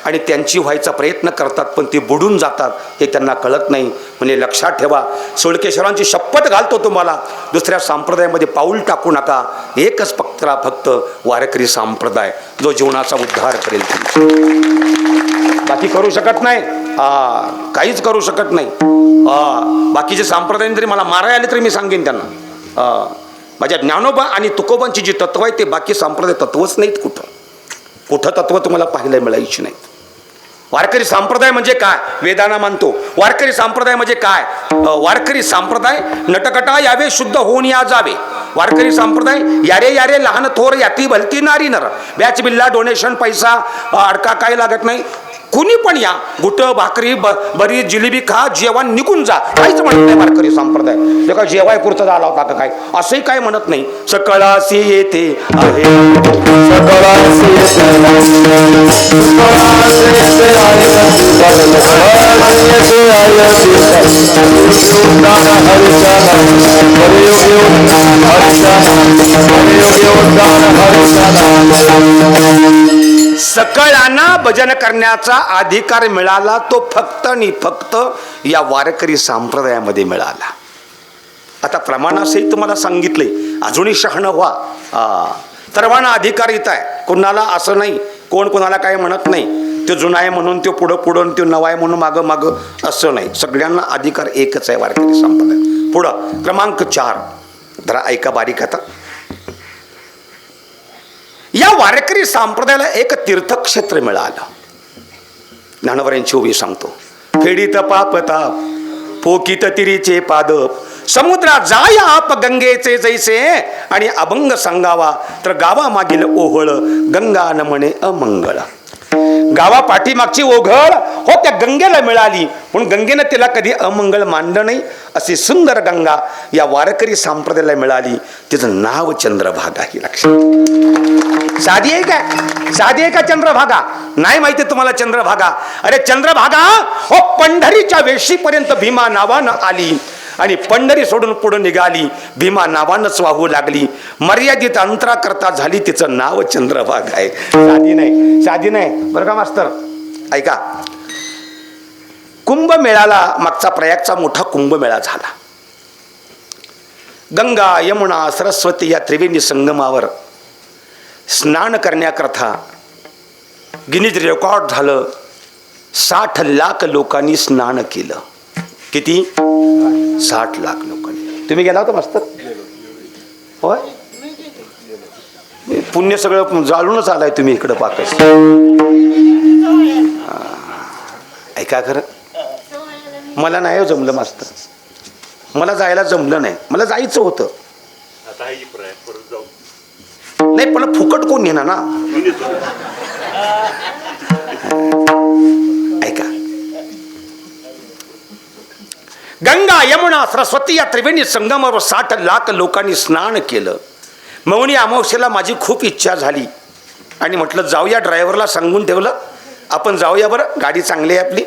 आणि त्यांची व्हायचा प्रयत्न करतात, पण ते बुडून जातात, हे त्यांना कळत नाही. म्हणजे लक्षात ठेवा, सोळकेश्वरांची शपथ घालतो तुम्हाला, दुसऱ्या संप्रदायामध्ये पाऊल टाकू नका. एकच फक्त वारकरी संप्रदाय जो जीवनाचा उद्धार करेल. बाकी करू शकत नाही, काहीच करू शकत नाही. बाकीचे संप्रदाय तरी मला मारायला आले तरी मी सांगेन त्यांना. माझ्या ज्ञानोबा आणि तुकोबांची जी तत्व आहे ते बाकी संप्रदाय तत्वच नाहीत. कुठं तत्व तुम्हाला पाहायला मिळायची नाहीत. वारकरी संप्रदाय म्हणजे काय? वेदांना मानतो. वारकरी संप्रदाय म्हणजे काय? वारकरी संप्रदाय नटकटा यावे, शुद्ध होऊन या जावे. वारकरी संप्रदाय यारे यारे लहान थोर याती भलती नारी नर, बॅच बिल्ला डोनेशन पैसा अडका काय लागत नाही, कुणी पण या, गुट भाकरी बरी जिलेबी खा, जेवण निघून जा, काहीच म्हणत नाही वारकरी संप्रदाय. ते काय जेवाय पुरतं झाला होता का काय, असंही काय म्हणत नाही. सकळासी येते आहे, सकळासी सकळांना भजन करण्याचा अधिकार मिळाला तो फक्त आणि फक्त या वारकरी संप्रदायामध्ये मिळाला. आता प्रमाणासहित तुम्हाला सांगितले, अजूनही शहाणं व्हा. सर्वांना अधिकार येत आहे, कोणाला असं नाही, कोण कोणाला काय म्हणत नाही, तो जुना आहे म्हणून तो पुढं तो नवा आहे म्हणून मागं असं नाही. सगळ्यांना अधिकार एकच आहे वारकरी संप्रदाय. पुढं क्रमांक 4 जरा ऐका बारीक. आता या वारकरी संप्रदायाला एक तीर्थक्षेत्र मिळालं. ज्ञानोबांची उभी सांगतो, फेडीत पापताप पोकीत तिरीचे पादप, समुद्रात जाय आप गंगेचे जैसे, आणि अभंग सांगावा तर गावा मागील ओहळ गंगा न म्हणे अमंगळ. गावा पाठीमागची ओघळ हो त्या गंगेला मिळाली, म्हणून गंगेनं तिला कधी अमंगळ मानलं नाही. अशी सुंदर गंगा या वारकरी संप्रदायाला मिळाली. तिचं नाव चंद्रभागा. ही लक्षात. साधी आहे काय? साधी आहे का चंद्रभागा? नाही माहिती तुम्हाला चंद्रभागा? अरे चंद्रभागा हो पंढरीच्या वेशीपर्यंत भीमा नावानं आली आणि पंढरी सोडून पुढे निघाली, भीमा नावानंच वाहू लागली. मर्यादित अंतरा करता झाली तिचं नाव चंद्रभागा आहे. साधी नाही बरं का मास्तर. ऐका, कुंभमेळ्याला मागचा प्रयागचा मोठा कुंभमेळा झाला. गंगा यमुना सरस्वती या त्रिवेणी संगमावर स्नान करण्याकरता गिनीज रेकॉर्ड झालं. 60 लाख लोकांनी स्नान केलं. किती? 60 लाख लोकांनी. तुम्ही गेला होता मास्तर? होय, पुण्य सगळं जाळूनच आलाय तुम्ही इकडं पाकस. ऐका खरं, मला नाही जमलं मास्तर, मला जायला जमलं नाही. मला जायचं होतं नाही, पण फुकट कोण नेणार ना. ऐका, गंगा यमुना सरस्वती या त्रिवेणी संगमावर 60 लाख लोकांनी स्नान केलं. मौनी अमावस्येला माझी खूप इच्छा झाली आणि म्हटलं जाऊया. ड्रायव्हरला सांगून ठेवलं आपण जाऊया, बरं गाडी चांगली आहे आपली,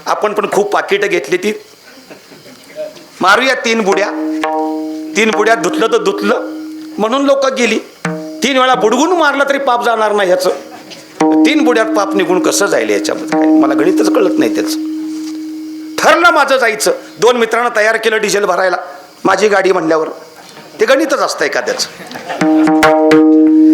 आपण पण खूप पाकिटं घेतली, ती मारूया 3 बुड्या. 3 बुड्यात धुतलं तर धुतलं म्हणून लोक गेली. 3 वेळा बुडगुन मारलं तरी पाप जाणार नाही ह्याचं. 3 बुड्यात पाप निघून कसं जाईल याच्यामध्ये मला गणितच कळत नाही त्याचं. ठरलं माझं जायचं. 2 मित्रांना तयार केलं डिझेल भरायला. माझी गाडी म्हणल्यावर ते गणितच असतं एखाद्याचं.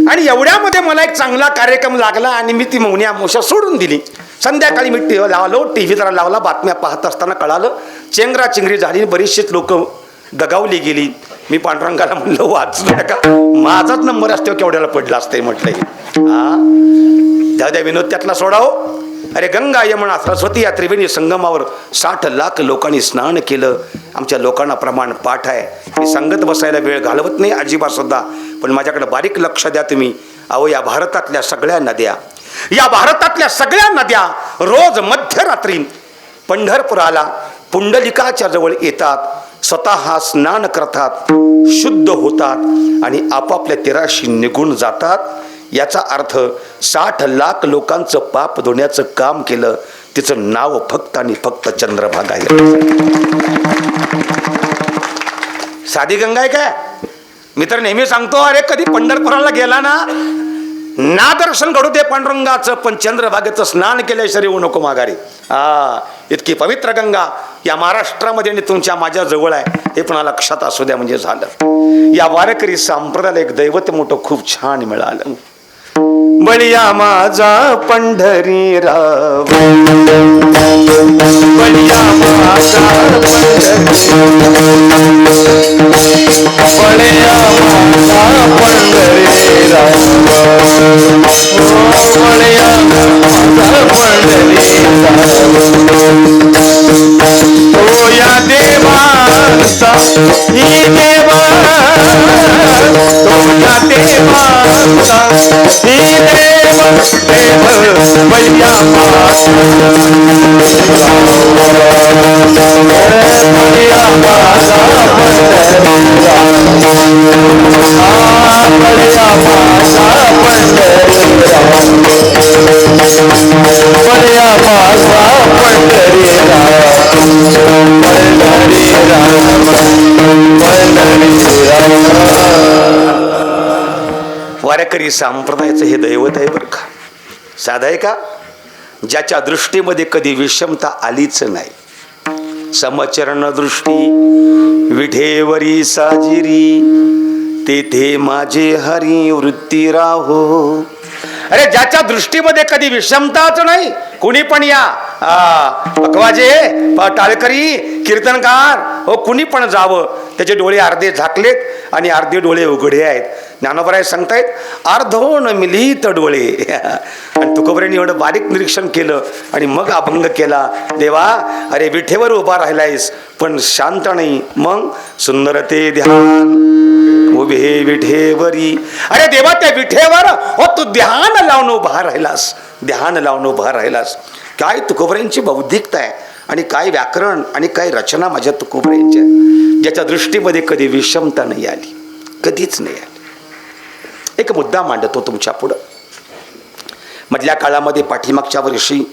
आणि एवढ्यामध्ये मला एक चांगला कार्यक्रम लागला आणि मी ती मौनी अमावस्या सोडून दिली. संध्याकाळी मी लावलो, टीव्ही जरा लावला. बातम्या पाहत असताना कळालं चेंगराचेंगरी झाली, बरीचशीच लोक दगावली गेली. मी पांडुरंगाला म्हणलं वाचलं का, माझाच नंबर असतो केवढ्याला पडला असते म्हटलं. जाऊ द्या विनोद त्यातला सोडाव. अरे गंगा यमुना सरस्वती या त्रिवेणी संगमावर 60 लाख लोकांनी स्नान केलं. आमच्या लोकांना प्रमाण पाठ आहे. मी सांगत बसायला वेळ घालवत नाही अजिबात सुद्धा, पण माझ्याकडे बारीक लक्ष द्या तुम्ही. अहो, या भारतातल्या सगळ्या नद्या रोज मध्यरात्री पंढरपुराला पुंडलिकाच्या जवळ येतात, स्वतः स्नान करतात, शुद्ध होतात आणि आपापल्या तीराशी निघून जातात. याचा अर्थ 60 लाख लोकांचं पाप धुण्याचं काम केलं. तिचं नाव फक्त आणि फक्त चंद्रभागा आहे. साधी गंगा आहे काय? मी तर नेहमी सांगतो, अरे कधी पंढरपुराला गेला ना दर्शन घडू दे पांडुरंगाचं, पण चंद्रभागेचं स्नान केल्याशिवाय येऊ नको माघारी. इतकी पवित्र गंगा या महाराष्ट्रामध्ये आणि तुमच्या माझ्या जवळ आहे हे पण लक्षात असू द्या म्हणजे झालं. या वारकरी संप्रदायाला एक दैवत मोठं खूप छान मिळालं. बळिया माझा पंढरी राव, बळिया माझा बळिया माझा पंढरी राव, बळिया माझा पंढरी राव. या देवाचा ही देवा, या देवाचा ही देव देव बळिया माझा बळिया माझा पंढरी राव, बळिया माझा पंढरी राव, बळिया माझा पंढरी राव, पंढरी राम पंढरी राम. वारकरी संप्रदायाचं हे दैवत आहे बरं का. साधं आहे का? ज्याच्या दृष्टीमध्ये कधी विषमता आलीच नाही. समचरण दृष्टी विठेवरी साजिरी, तेथे माझे हरी वृत्ती राहो. अरे ज्याच्या दृष्टीमध्ये कधी विषमताच नाही, कुणी पण या, पकवाजे, टाळकरी, कीर्तनकार, हो कुणी पण जावं, त्याचे डोळे अर्धे झाकलेत आणि अर्धे डोळे उघडे आहेत. ज्ञानोबराय सांगतायत अर्धोन मिलित डोळे. आणि तुकोबरायांनी एवढं बारीक निरीक्षण केलं आणि मग अभंग केला. देवा, अरे विठेवर उभा राहिलायस पण शांत नाही. मग सुंदर ते ध्यान उभे विठेवरी. अरे देवा, त्या विठेवर हो तू ध्यान लावून उभा राहिलास, ध्यान लावून उभा राहिलास. काय तुकोबरायांची बौद्धिकता आहे आणि काय व्याकरण आणि काय रचना माझ्या तुकोबरायांच्या, ज्याच्या दृष्टीमध्ये कधी विषमता नाही आली, कधीच नाही आली. एक मुद्दा मांडतो तुमच्या पुढं. मधल्या काळामध्ये पाठीमागच्या वर्षी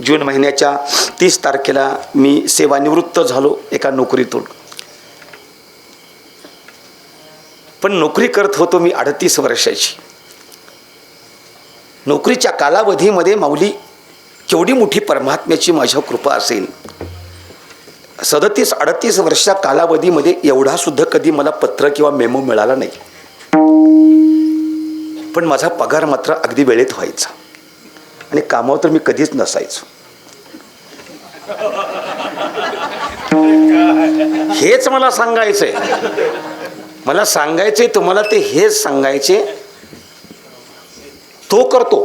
जून महिन्याच्या 30 तारखेला मी सेवानिवृत्त झालो एका नोकरीतून. पण नोकरी करत होतो मी 38 वर्षाची. नोकरीच्या कालावधीमध्ये माऊली केवढी मोठी परमात्म्याची माझ्या कृपा असेल. 37-38 वर्षाच्या कालावधीमध्ये एवढा सुद्धा कधी मला पत्र किंवा मेमो मिळाला नाही. पण माझा पगार मात्र अगदी वेळेत व्हायचा आणि कामावर तर मी कधीच नसायचो. हेच मला सांगायचंय, मला सांगायचे तुम्हाला ते हेच सांगायचे. तो करतो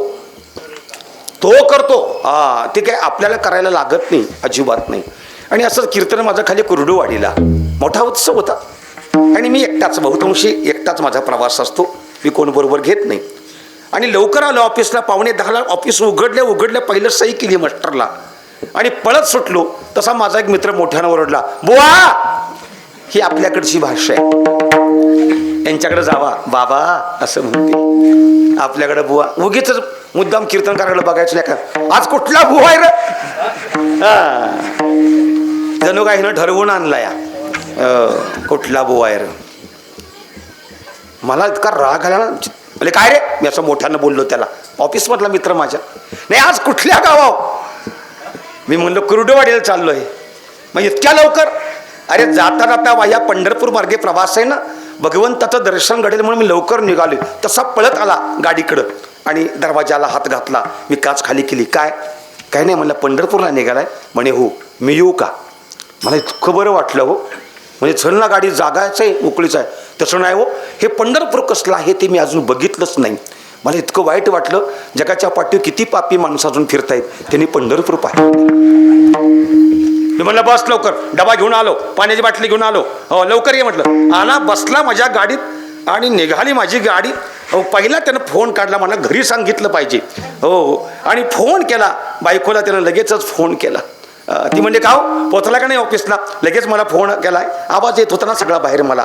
हा, ते काय आपल्याला करायला लागत नाही, अजिबात नाही. आणि असंच कीर्तन माझं खाली कुर्डुवाडीला मोठा उत्सव होता आणि मी एकटाच, बहुतांशी एकटाच माझा प्रवास असतो, मी कोण बरोबर घेत नाही. आणि लवकर आलो ऑफिसला, 9:45 ऑफिस उघडल्या पहिलं सही केली मास्टरला आणि पळत सुटलो. तसा माझा एक मित्र मोठ्यानं ओरडला, बुवा ही आपल्याकडची भाषा आहे, यांच्याकडे जावा बाबा असं म्हणते. आपल्याकडे बुवा, उगीच मुद्दाम कीर्तनकाराकडे बघायचं नाही का, आज कुठला बुवा आहे रे, जणू काही ना ठरवून आणला या, कुठला बुवा आहे रे. मला इतका राग आला ना, म्हणजे काय रे, मी असं मोठ्यानं बोललो त्याला, ऑफिसमधला मित्र माझ्या. नाही आज कुठल्या गावावर, मी म्हणलो कुर्डुवाडीला चाललोय. मग इतक्या लवकर, अरे जाता जाता या पंढरपूर मार्गे प्रवास आहे ना, भगवंताचं दर्शन घडेल म्हणून मी लवकर निघालो. तसा पळत आला गाडीकडं आणि दरवाजाला हात घातला, मी काच खाली केली. काय नाही म्हणलं, पंढरपूरला निघालाय म्हणे. हो मी येऊ का. मला इतकं बरं वाटलं हो, म्हणजे चल ना गाडी, जागायचं आहे, मोकळीच आहे. तसं नाही हो, हे पंढरपूर कसलं आहे ते मी अजून बघितलंच नाही. मला इतकं वाईट वाटलं, जगाच्या पाठीवर किती पापी माणसं अजून फिरतायत, त्यांनी पंढरपूर पाहिलं. मी म्हणलं बस लवकर, डबा घेऊन आलो, पाण्याची बाटली घेऊन आलो, हो लवकर ये म्हटलं. आला, बसला माझ्या गाडीत आणि निघाली माझी गाडी. पहिला त्यानं फोन काढला, मला घरी सांगितलं पाहिजे. हो, आणि फोन केला बायकोला, त्यानं लगेचच फोन केला. ती म्हणजे का हो, पोचला का नाही ऑफिसला. लगेच मला फोन केलाय, आवाज येत होता ना सगळा बाहेर मला.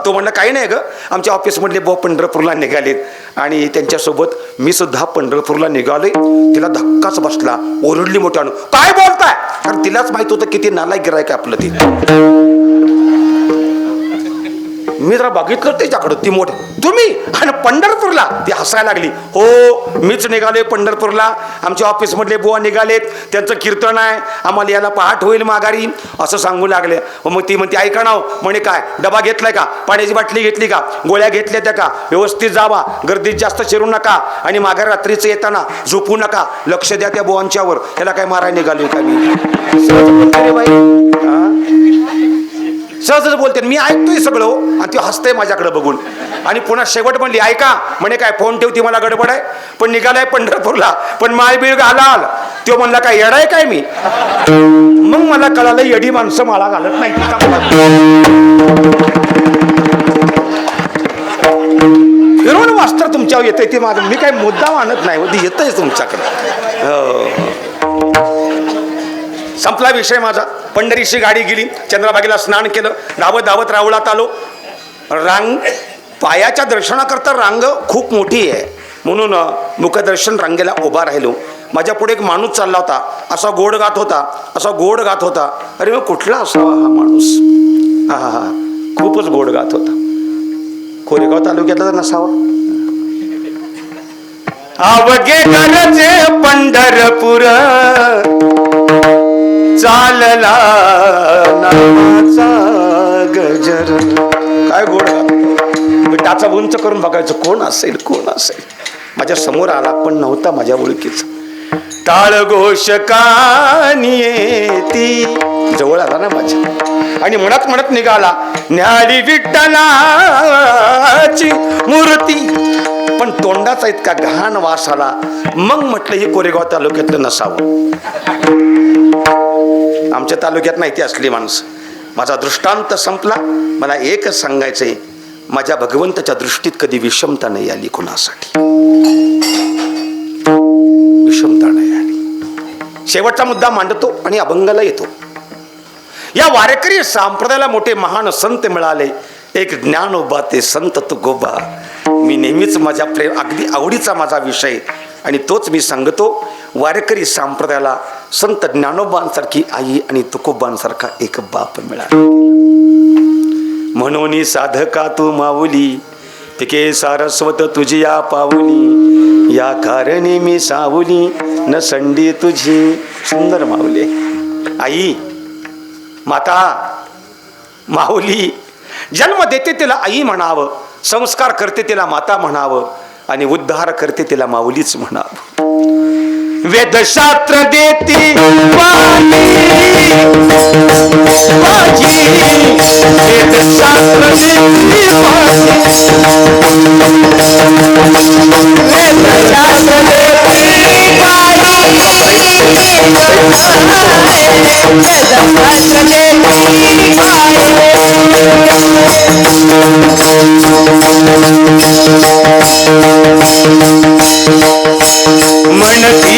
तो म्हणला काही नाही गं, आमच्या ऑफिसमधले बुवा पंढरपूरला निघालेत आणि त्यांच्यासोबत मी सुद्धा पंढरपूरला निघालोय. तिला धक्काच बसला, ओरडली मोठ्यानं, काय बोलताय. कारण तिलाच माहित होतं किती नालायक गिरायक आपलं ते. मी जरा बघितलं त्याच्याकडं, ती मोठ, तुम्ही आणि पंढरपूरला. ती हसायला लागली. हो मीच निघालोय पंढरपूरला, आमच्या ऑफिसमधले बुवा निघालेत, त्यांचं कीर्तन आहे, आम्हाला याला पहाट होईल माघारी असं सांगू लागले. मग ती म्हणते ऐका ना म्हणे, काय डबा घेतलाय का, पाण्याची बाटली घेतली का, गोळ्या घेतल्या त्या का, व्यवस्थित जावा, गर्दीत जास्त शिरू नका आणि माघार रात्रीचं येताना झोपू नका, लक्ष द्या त्या बुवांच्यावर. त्याला काय मारायला निघालोय का मी. सहजच बोलते, मी ऐकतोय सगळं हो, आणि ती हसते माझ्याकडे बघून. आणि पुन्हा शेवट म्हणली ऐका म्हणे, काय फोन ठेवती, मला गडबड आहे, पण निघालाय पंढरपूरला, पण माळबीळ घालाल. तो म्हणला काय येडाय काय मी. मग मला कळालं येडी माणसं माळा घालत नाही. फिरवून वास्त्र तुमच्यावर येतंय, ते माझं मी काय मुद्दा मानत नाही, ती येतंय तुमच्याकडे. संपला विषय माझा. पंढरीशी गाडी गेली, चंद्रभागेला स्नान केलं, धावत रावळात आलो. रांग, पायाच्या दर्शनाकरता रांग खूप मोठी आहे म्हणून मुखदर्शन रांगेला उभा राहिलो. माझ्या पुढे एक माणूस चालला होता, असा गोड गात होता. अरे मग कुठला असावा हा माणूस. हा खूपच गोड गात होता. कोरेगाव तालुक्यातला नसावा. अवघे घरचे पंढरपूर, चालला नामाचा गजर. काय गोड टाचा उंच करून बघायचं, कोण असेल. माझ्या समोर आला, पण नव्हता माझ्या ओळखीचा. टाळ घोष कानियेती, जवळ आला ना माझ्या, आणि म्हणत निघाला, न्याली विठ्ठलाची मूर्ती. पण तोंडाचा इतका घाण वास आला. मग म्हटलं हे कोरेगाव तालुक्यातलं नसावं. आमच्या तालुक्यात नाही ती असली माणसं. माझा दृष्टांत संपला. मला एकच सांगायचंय, माझ्या भगवंताच्या दृष्टीत कधी विषमता नाही आली कोणासाठी, विषमता नाही आली. शेवटचा मुद्दा मांडतो आणि अभंगाला येतो. या वारकरी संप्रदायाला मोठे महान संत मिळाले. एक ज्ञानोबा ते संत तुकोबा. मी नेहमीच माझ्या प्रेम, अगदी आवडीचा माझा विषय, आणि तोच मी सांगतो. वारकरी संप्रदायाला संत ज्ञानोबांसारखी आई आणि तुकोबांसारखा एक बाप मिळाला. म्हणून साधका तू माऊली, पिके सारस्वत तुझी या पाऊली, या कारणी मी सावली न संडी तुझी. सुंदर माऊली. आई, माता, माऊली. जन्म देते तिला आई म्हणावं, संस्कार करते तिला माता म्हणावं, आणि उद्धार करते तिला माऊलीच म्हणावं. वेदशास्त्र देती वाणी माझी, वेदशास्त्र देती वाणी, वेदशास्त्र देती वाणी, वेदशास्त्र देती म्हणती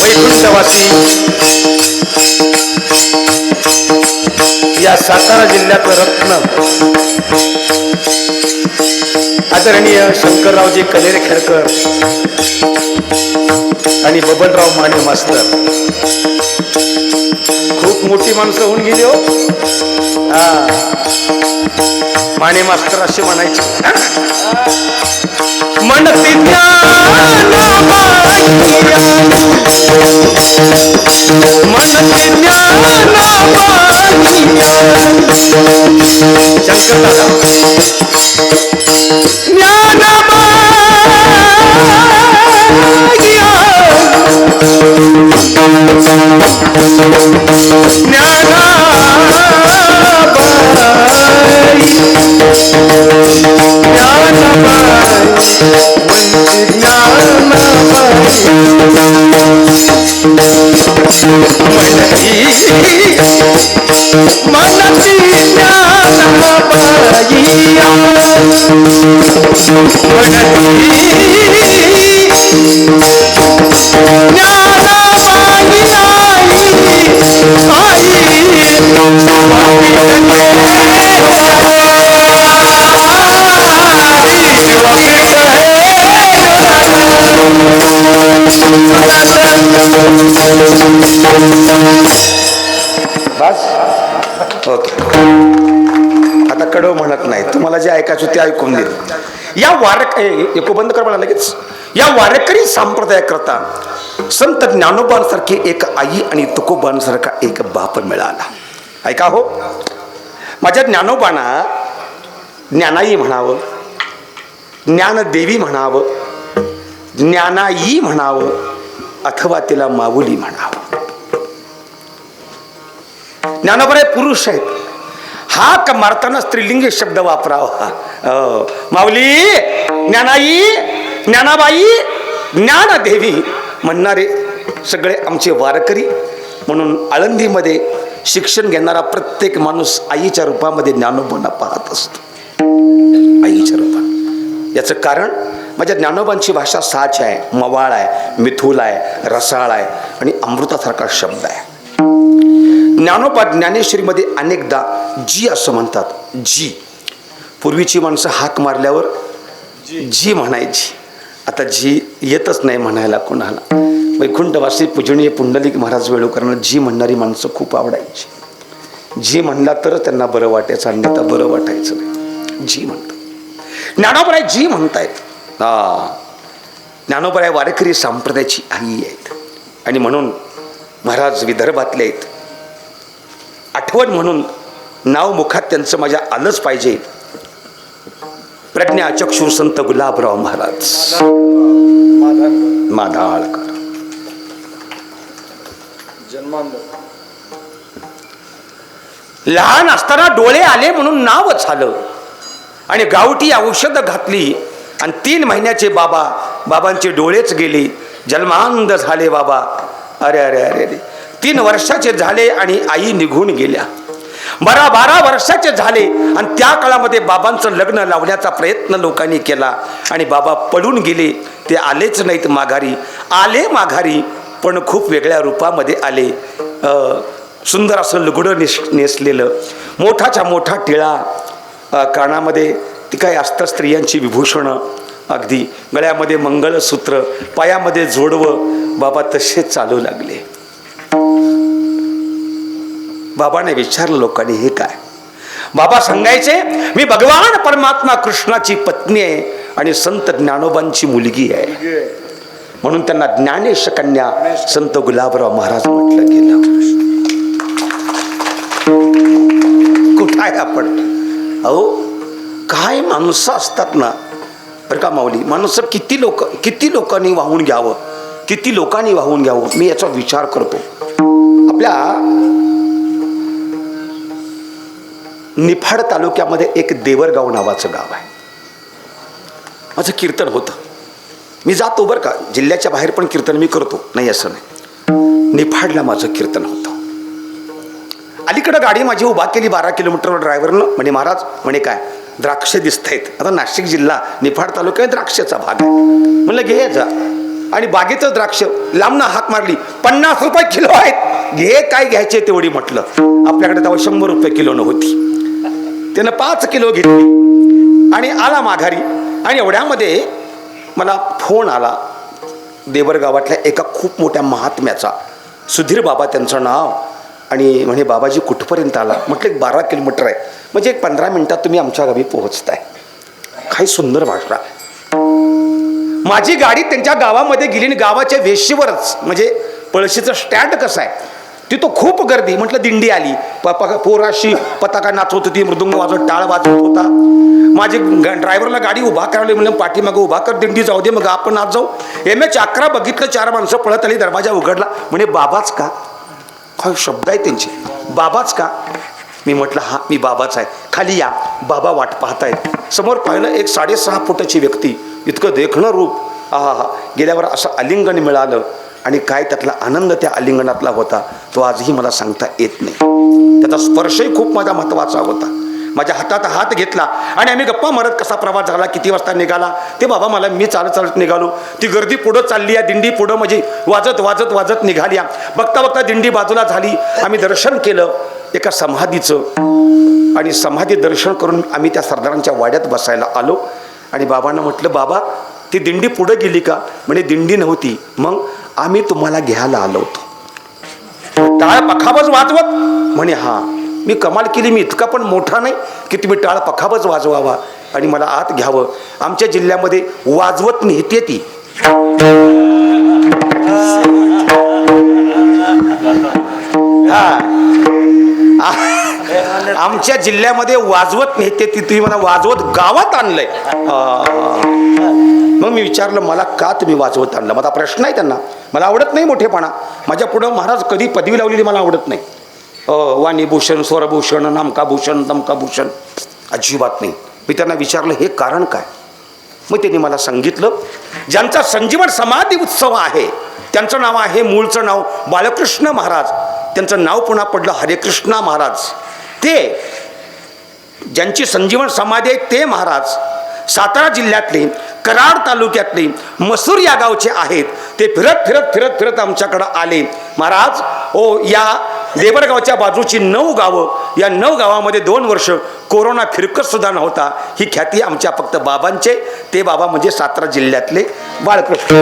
वैकुंठवासी या सातारा जिल्ह्यात रत्न आदरणीय शंकररावजी कलेरे खेरकर आणि बबनराव माने मास्तर खूप मोठी माणसं होऊन गेली हो. माने मास्तर असे म्हणायचे, म्हणते आता कडव म्हणत नाही, तुम्हाला जे ऐकायचं ते ऐकून देईल. या एको बंद कर मला लगेच. या वारकरी संप्रदाय करता संत ज्ञानोबांसारखी एक आई आणि तुकोबांसारखा एक बाप मिळाला. ऐका हो, माझ्या ज्ञानोबांना ज्ञानाई म्हणावं, ज्ञानदेवी म्हणावं, ज्ञानाई म्हणावं, अथवा तिला माऊली म्हणावं. ज्ञानोबा पुरुष आहेत, हाक मारताना स्त्रीलिंगी शब्द वापरावा. माऊली, ज्ञानाई, ज्ञानाबाई, ज्ञानदेवी म्हणणारे सगळे आमचे वारकरी. म्हणून आळंदीमध्ये शिक्षण घेणारा प्रत्येक माणूस आईच्या रूपामध्ये ज्ञानोबांना पाहत असतो, आईच्या रूपात. याचं कारण माझ्या ज्ञानोबांची भाषा साच आहे, मवाळ आहे, मिथुल आहे, रसाळ आहे आणि अमृतासारखा शब्द आहे. ज्ञानोबा ज्ञानेश्वरीमध्ये अनेकदा जी असं म्हणतात. जी, पूर्वीची माणसं हाक मारल्यावर जी म्हणायची, आता जी येतच नाही म्हणायला कोणाला. वैकुंठवासी पूजनीय पुंडलिक महाराज वेळूकरांना जी म्हणणारी माणसं खूप आवडायची. जी म्हणला तर त्यांना बरं वाटायचं, अन्यथा बरं वाटायचं नाही. जी म्हणतात, ज्ञानोबा जी म्हणतायत. ज्ञानोबा वारकरी संप्रदायाची आई आहेत आणि म्हणून महाराज विदर्भातले आहेत. आठवण म्हणून नाव मुखात त्यांचं माझ्या आलंच पाहिजे. प्रज्ञा चक्षु संत गुलाबराव महाराज माधाळकर. लहान असताना डोळे आले म्हणून नाव झालं आणि गावठी औषध घातली आणि 3 महिन्याचे बाबांचे डोळेच गेले, जन्मांध झाले बाबा. अरे अरे अरे अरे 3 वर्षाचे झाले आणि आई निघून गेल्या. 12 वर्षाचे झाले आणि त्या काळामध्ये बाबांचं लग्न लावण्याचा प्रयत्न लोकांनी केला आणि बाबा पळून गेले. ते आलेच नाहीत माघारी. आले माघारी पण खूप वेगळ्या रूपामध्ये आले. सुंदर असं लुगडं नेसलेलं, मोठाच्या मोठा टिळा, कानामध्ये ती काय असतं स्त्रियांची विभूषणं, अगदी गळ्यामध्ये मंगळसूत्र, पायामध्ये जोडवं. बाबा तसे चालू लागले. बाबाने विचारलं लोकांनी हे काय? बाबा सांगायचे मी भगवान परमात्मा कृष्णाची पत्नी आहे आणि संत ज्ञानोबांची मुलगी आहे. म्हणून त्यांना ज्ञानेश कन्या संत गुलाबराव महाराज म्हटलं गेलं. कुठं आहे आपण? अहो काय माणसं असतात ना बरं का माऊली. माणसं किती लोकांनी वाहून घ्यावं, किती लोकांनी वाहून घ्यावं, मी याचा विचार करतो. आपल्या निफाड तालुक्यामध्ये एक देवरगाव नावाचं गाव आहे. माझं कीर्तन होतं. मी जातो बरं का, जिल्ह्याच्या बाहेर पण कीर्तन मी करतो, नाही असं नाही. निफाडला माझं कीर्तन होतं. अलीकडं गाडी माझी उभा केली 12 किलोमीटरवर. ड्रायव्हरनं म्हणे महाराज म्हणे काय द्राक्ष दिसत आहेत. आता नाशिक जिल्हा निफाड तालुक्यात द्राक्षाचा भाग आहे. म्हणलं घे जा. आणि बागेचं द्राक्ष लांबनं हाक मारली. 50 रुपये किलो आहेत, घे काय घ्यायचे तेवढी म्हटलं. आपल्याकडे तेव्हा 100 रुपये किलोनं होती. त्यानं 5 किलो घेतली आणि आला माघारी. आणि एवढ्यामध्ये मला फोन आला देवरगावातल्या एका खूप मोठ्या महात्म्याचा. सुधीर बाबा त्यांचं नाव. आणि म्हणे बाबाजी कुठपर्यंत आला? म्हटलं 12 किलोमीटर आहे. म्हणजे 15 मिनिटात तुम्ही आमच्या गावी पोहोचताय. काही सुंदर भाषा. माझी गाडी त्यांच्या गावामध्ये गेली आणि गावाच्या वेशीवरच, म्हणजे पळशीचं स्टँड कसं आहे तिथं खूप गर्दी. म्हटलं दिंडी आली. पोराशी पताका नाचवत होती, मृदुंग वाजवत, टाळ वाजवत होता. माझे ड्रायव्हरला गाडी उभा करायला म्हणलं पाठीमागं उभा कर, दिंडी जाऊ दे, मग आपण आज जाऊ. MH11 बघितलं, 4 माणसं पळत आली. दरवाजा उघडला. म्हणे बाबाच का? काय शब्द आहे त्यांचे, बाबाच का? मी म्हटलं हा मी बाबाच आहे. खाली या. बाबा वाट पाहतायत. समोर पाहिलं एक 6.5 फुटाची व्यक्ती, इतकं देखणं रूप. हा गेल्यावर असं आलिंगन मिळालं आणि काय त्यातला आनंद त्या आलिंगनातला होता तो आजही मला सांगता येत नाही. त्याचा स्पर्शही खूप माझा महत्त्वाचा होता. माझ्या हातात हात घेतला आणि आम्ही गप्पा मारत कसा प्रवास झाला, किती वाजता निघाला ते बाबा मला. मी चालत निघालो. ती गर्दी पुढं चालली आहे, दिंडी पुढं म्हणजे वाजत निघाली. बघता बघता दिंडी बाजूला झाली. आम्ही दर्शन केलं एका समाधीचं आणि समाधी दर्शन करून आम्ही त्या सरदारांच्या वाड्यात बसायला आलो. आणि बाबांना म्हटलं बाबा ती दिंडी पुढं गेली का? म्हणे दिंडी नव्हती. मग आम्ही तुम्हाला घ्यायला आलो होतो. टाळ पखाबज वाजवत? म्हणे हा. मी कमाल केली. मी इतका पण मोठा नाही की तुम्ही टाळ पखाबज वाजवावा आणि मला आत घ्यावं. आमच्या जिल्ह्यामध्ये वाजवत नेते ती. आमच्या जिल्ह्यामध्ये वाजवत नेते ती. तुम्ही मला वाजवत गावात आणलंय. मग मी विचारलं मला का तुम्ही वाजवत आणलं? माझा प्रश्न आहे त्यांना. मला आवडत नाही मोठेपणा. माझ्या पुढं महाराज कधी पदवी लावलेली मला आवडत नाही. वाणीभूषण, स्वरभूषण, नामकाभूषण, दमकाभूषण अजिबात नाही. मी त्यांना विचारलं हे कारण काय? मग त्यांनी मला सांगितलं ज्यांचा संजीवन समाधी उत्सव आहे त्यांचं नाव आहे, मूळचं नाव बालकृष्ण महाराज. त्यांचं नाव पुन्हा पडलं हरेकृष्णा महाराज. ते ज्यांची संजीवन समाधी आहे ते महाराज सातारा जिल्ह्यातले कराड तालुक्यातले मसूर या गावचे आहेत. ते फिरत आमच्याकडं आले. महाराज ओ या देवरगावच्या बाजूची 9 गावं, या 9 गावामध्ये 2 वर्ष कोरोना फिरकत सुद्धा नव्हता. ही ख्याती आमच्या फक्त बाबांचे. ते बाबा म्हणजे सातारा जिल्ह्यातले बाळकृष्ण.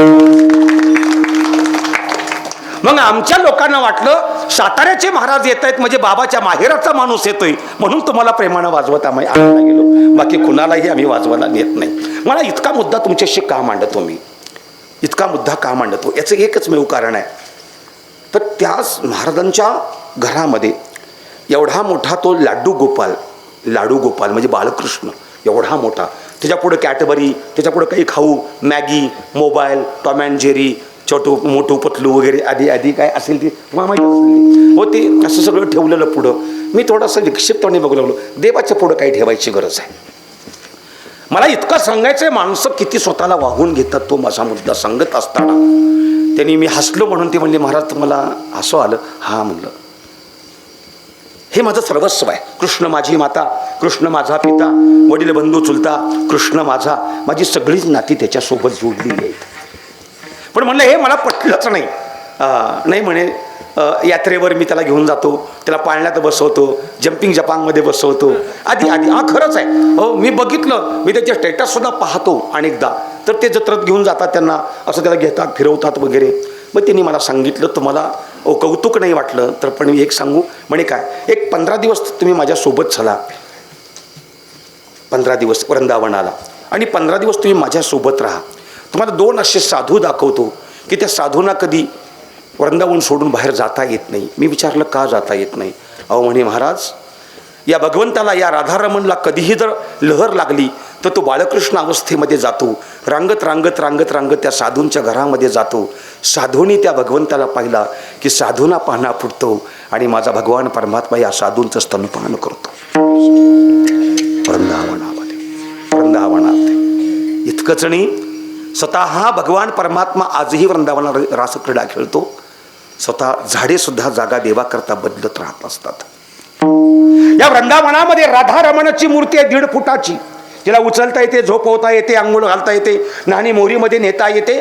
मग आमच्या लोकांना वाटलं साताऱ्याचे महाराज येत आहेत म्हणजे बाबाच्या माहेराचा माणूस येतोय म्हणून तुम्हाला प्रेमानं वाजवत आम्ही आणायला गेलो. बाकी कुणालाही आम्ही वाजवायला नेत नाही. मला इतका मुद्दा तुमच्याशी का मांडतो मी, इतका मुद्दा का मांडतो याचं एकच मेव कारण आहे. तर त्याच महाराजांच्या घरामध्ये एवढा मोठा तो लाडू गोपाल म्हणजे बालकृष्ण एवढा मोठा, त्याच्यापुढं कॅटबरी, त्याच्यापुढं काही खाऊ, Maggi, mobile, Tom and Jerry, Chhotu Motu Patlu वगैरे आधी आधी काय असेल ती तुम्हाला माहिती असेल हो, ते असं सगळं ठेवलेलं पुढं. मी थोडंसं विक्षिप्तपणे बघू लागलो, देवाच्या पुढं काही ठेवायची गरज आहे. मला इतकं सांगायचं आहे, माणसं किती स्वतःला वाहून घेतात तो माझा मुद्दा सांगत असताना त्यांनी मी हसलो म्हणून ते म्हणले, महाराज तुम्हाला हसू आलं? हा म्हणलं, हे माझं सर्वस्व आहे. कृष्ण माझी माता, कृष्ण माझा पिता, वडील बंधू चुलता, कृष्ण माझी सगळीच नाती त्याच्यासोबत जोडलेली आहेत. पण म्हणलं हे मला पटलंच नाही. नाही म्हणे, यात्रेवर मी त्याला घेऊन जातो, त्याला पाळण्यात बसवतो, जम्पिंग जपांगमध्ये बसवतो, आधी हा खरंच आहे हो. मी बघितलं, मी त्याचे स्टेटससुद्धा पाहतो अनेकदा, तर ते जत्रेत घेऊन जातात त्यांना, असं त्याला घेतात, फिरवतात वगैरे. मग त्यांनी मला सांगितलं, तुम्हाला कौतुक नाही वाटलं तर पण मी एक सांगू म्हणे, काय एक 15 दिवस तुम्ही माझ्यासोबत चला, 15 दिवस वृंदावनाला, आणि 15 दिवस तुम्ही माझ्यासोबत राहा. तुम्हाला 2 असे साधू दाखवतो की त्या साधूंना कधी वृंदावन सोडून बाहेर जाता येत नाही. मी विचारलं, का जाता येत नाही? अहो म्हणे, महाराज या भगवंताला, या राधारमणला कधीही जर लहर लागली तर तो बाळकृष्ण अवस्थेमध्ये जातो, रांगत रांगत रांगत रांगत त्या साधूंच्या घरामध्ये जातो. साधूंनी त्या भगवंताला पाहिला की साधूंना पाहणा फुटतो आणि माझा भगवान परमात्मा या साधूंचं स्तनपान करतो वृंदावनात. इतकंच नाही, स्वतः भगवान परमात्मा आजही वृंदावनात रासक्रीडा खेळतो. स्वतः झाडे सुद्धा जागा देवाकरता बदलत राहत असतात. या वृंदावनामध्ये राधारमणाची मूर्ती आहे 1.5 फुटाची. तिला उचलता येते, झोपवता येते, अंघोळ घालता येते, नाणी मोरीमध्ये नेता येते.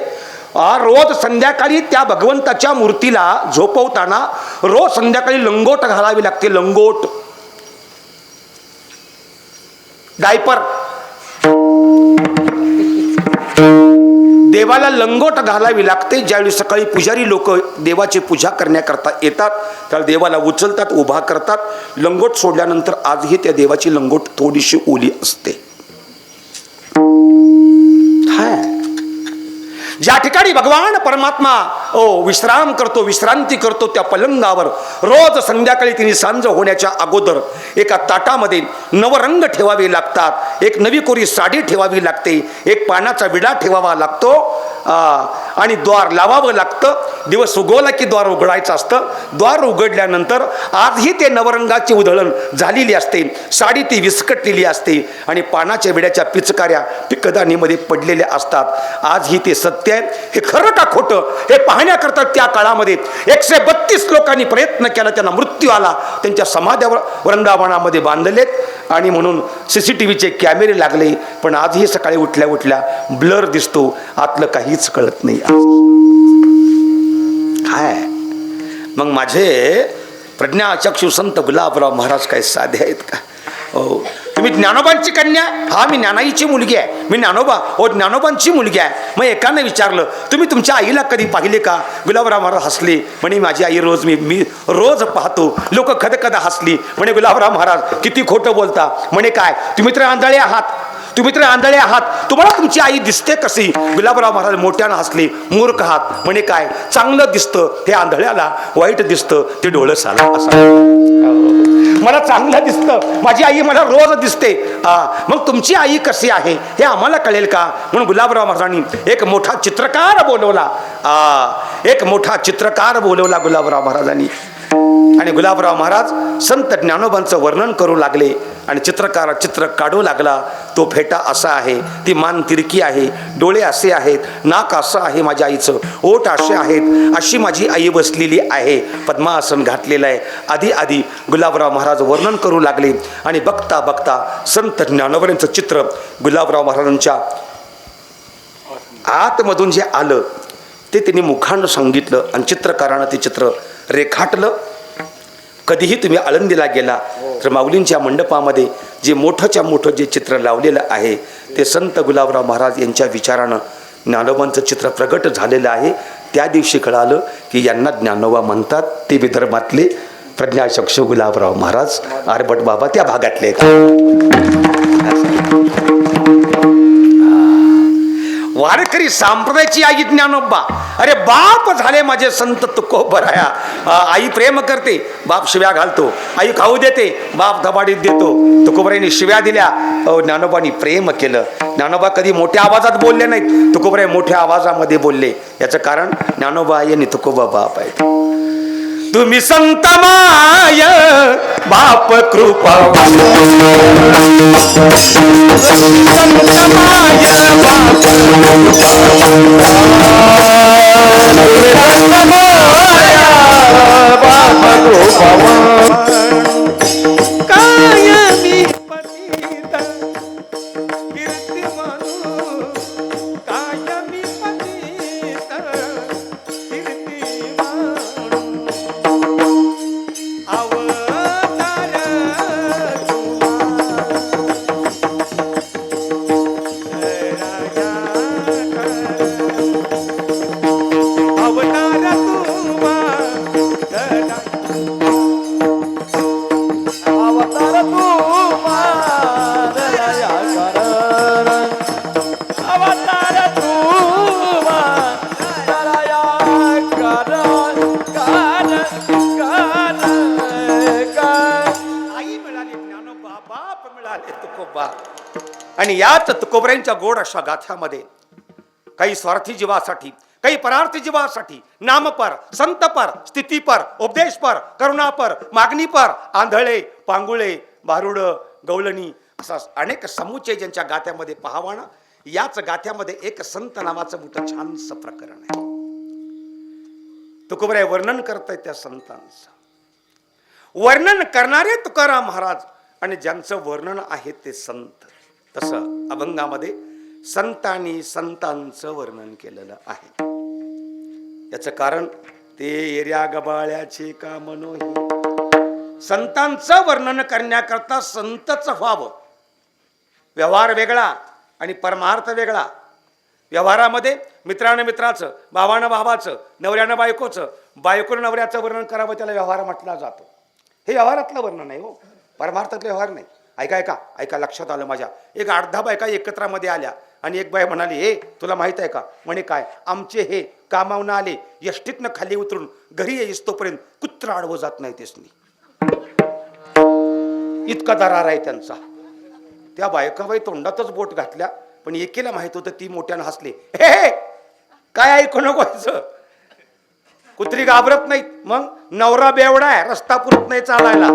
रोज संध्याकाळी त्या भगवंताच्या मूर्तीला झोपवताना रोज संध्याकाळी लंगोट घालावी लागते. लंगोट, डायपर. देवाला लंगोट घालावी लागते. ज्यावेळी सकाळी पुजारी लोक देवाची पूजा करण्याकरता येतात, त्याला देवाला उचलतात, उभा करतात. लंगोट सोडल्यानंतर आजही त्या देवाची लंगोट थोडीशी ओली असते. ज्या ठिकाणी भगवान परमात्मा विश्राम करतो, विश्रांती करतो, त्या पलंगावर रोज संध्याकाळी तिने सांज होण्याच्या अगोदर एका ताटामध्ये नवरंग ठेवावे लागतात, एक नवी कोरी साडी ठेवावी लागते, एक पानाचा विडा ठेवावा लागतो आणि द्वार लावावं लागतं. दिवस उगवला की द्वार उघडायचं असतं. द्वार उघडल्यानंतर आजही ते नवरंगाची उधळण झालेली असते, साडी ती विस्कटलेली असते आणि पानाच्या विड्याच्या पिचकाऱ्या पिकदानीमध्ये पडलेल्या असतात. आजही ते सत्य आहे. हे खरं का खोटं हे पाहण्याकरता त्या काळामध्ये 132 लोकांनी प्रयत्न केला, त्यांना मृत्यू आला. त्यांच्या समाध्या वृंदावनामध्ये बांधलेत आणि म्हणून CCTVचे कॅमेरे लागले. पण आजही सकाळी उठल्या उठल्या ब्लर दिसतो, आतलं काहीच कळत नाही. काय मग माझे प्रज्ञाचक्षु संत गुलाबराव महाराज काय साधे आहेत का? तुम्ही ज्ञानोबांची कन्या? हा, मी ज्ञानाईची मुलगी आहे. मी ज्ञानोबा ज्ञानोबांची मुलगी आहे. मग एकाने विचारलं, तुम्ही तुमच्या आईला कधी पाहिले का? गुलाबराव महाराज हसले. म्हणे, माझी आई रोज मी रोज पाहतो. लोक कधी हसली. म्हणे, गुलाबराव महाराज किती खोटं बोलता. म्हणे, काय तुम्ही तर आंधळे आहात, तुम्हाला तुमची आई दिसते कशी? गुलाबराव महाराज मोठ्यानं हसले. मूर्ख आहात. म्हणे, काय चांगलं दिसतं हे आंधळ्याला, वाईट दिसतं ते डोळसाला. मला चांगलं दिसतं, माझी आई मला रोज दिसते. मग तुमची आई कशी आहे हे आम्हाला कळेल का? म्हणून गुलाबराव महाराजांनी एक मोठा चित्रकार बोलवला गुलाबराव महाराजांनी. आणि गुलाबराव महाराज संत ज्ञानोबांचं वर्णन करू लागले आणि चित्र काढू लागला. तो फेटा असा आहे, ती मान तिरकी आहे, डोळे असे आहेत, नाक असं आहे माझ्या आईचं, ओठ असे आहेत, अशी माझी आई बसलेली आहे, पद्मासन घातलेलं आहे. आधी गुलाबराव महाराज वर्णन करू लागले. आणि बघता बघता संत ज्ञानोबांचं चित्र गुलाबराव महाराजांच्या आतमधून जे आलं ते त्यांनी मुखानं सांगितलं आणि चित्रकारानं ते चित्र रेखाटलं. कधीही तुम्ही आळंदीला गेला तर माऊलींच्या मंडपामध्ये जे मोठंच्या मोठं जे चित्र लावलेलं आहे ते संत गुलाबराव महाराज यांच्या विचारानं ज्ञानोबांचं चित्र प्रगट झालेलं आहे. त्या दिवशी कळालं की यांना ज्ञानोबा म्हणतात. ते विदर्भातले प्रज्ञाचक्षु गुलाबराव महाराज, आरबट बाबा त्या भागातले. वारकरी संप्रदायाची आई ज्ञानोबा अरे बाप झाले माझे संत तुकोबराया. आई प्रेम करते, बाप शिव्या घालतो. आई खाऊ देते, बाप धबाडीत देतो. तुकोबरायांनी शिव्या दिल्या, ज्ञानोबांनी प्रेम केलं. ज्ञानोबा कधी मोठ्या आवाजात बोलले नाहीत, तुकोबराय मोठ्या आवाजामध्ये बोलले. याचं कारण ज्ञानोबा आणि तुकोबा बाप आहेत. तुम्ही संत माय बाप कृपा, संत माय बाप कृपा, काय मी पतित कीर्ती म्हणू, काय मी पतित कीर्ती म्हणू. अवतार आणि याच तुकोबऱ्यांच्या गोड अशा गाथ्यामध्ये काही स्वार्थी जीवासाठी, काही परार्थी जीवासाठी, नामपर, संतपर, स्थितीपर, उपदेशपर, करुणापर, मागणीपर, आंधळे, पांगुळे, भारुड, गवळणी असा अनेक समुच्चय ज्यांच्या गाथ्यामध्ये पाहावा ना. याच गाथ्यामध्ये एक संत नावाचं मोठं छानसं प्रकरण आहे. तुकोबराय वर्णन करतायत त्या संतांचं. वर्णन करणारे तुकाराम महाराज आणि ज्यांचं वर्णन आहे ते संत. तसं अभंगामध्ये संतांनी संतांचं वर्णन केलेलं आहे. याचं कारण ते एर्या गबाळ्याचे का मनोही. संतांचं वर्णन करण्याकरता संतच व्हावं. व्यवहार वेगळा आणि परमार्थ वेगळा. व्यवहारामध्ये मित्रानं मित्राचं, भावानं भावाचं, नवऱ्यानं बायकोचं, बायकोनं नवऱ्याचं वर्णन करावं, त्याला व्यवहार म्हटला जातो. हे व्यवहारातलं वर्णन नाही हो, परमार्थातलं व्यवहार नाही. ऐका ऐका ऐका, लक्षात आलं माझ्या. एक 8-10 बायका एकत्रामध्ये आल्या आणि एक बाई म्हणाली, हे तुला माहित आहे का? म्हणे काय? आमचे हे कामावून आले, यष्टीतनं खाली उतरून घरी येईस तोपर्यंत कुत्र आडवं जात नाही तेसनी. इतका दरार आहे त्यांचा. त्या बायका बाई तोंडातच बोट घातल्या, पण एकीला माहित होतं, ती मोठ्यानं हसले. हे काय ऐकू नको व्हायचं, कुत्री घाबरत नाहीत. मग नवरा बेवडा आहे, रस्ता पुरत नाही चालायला.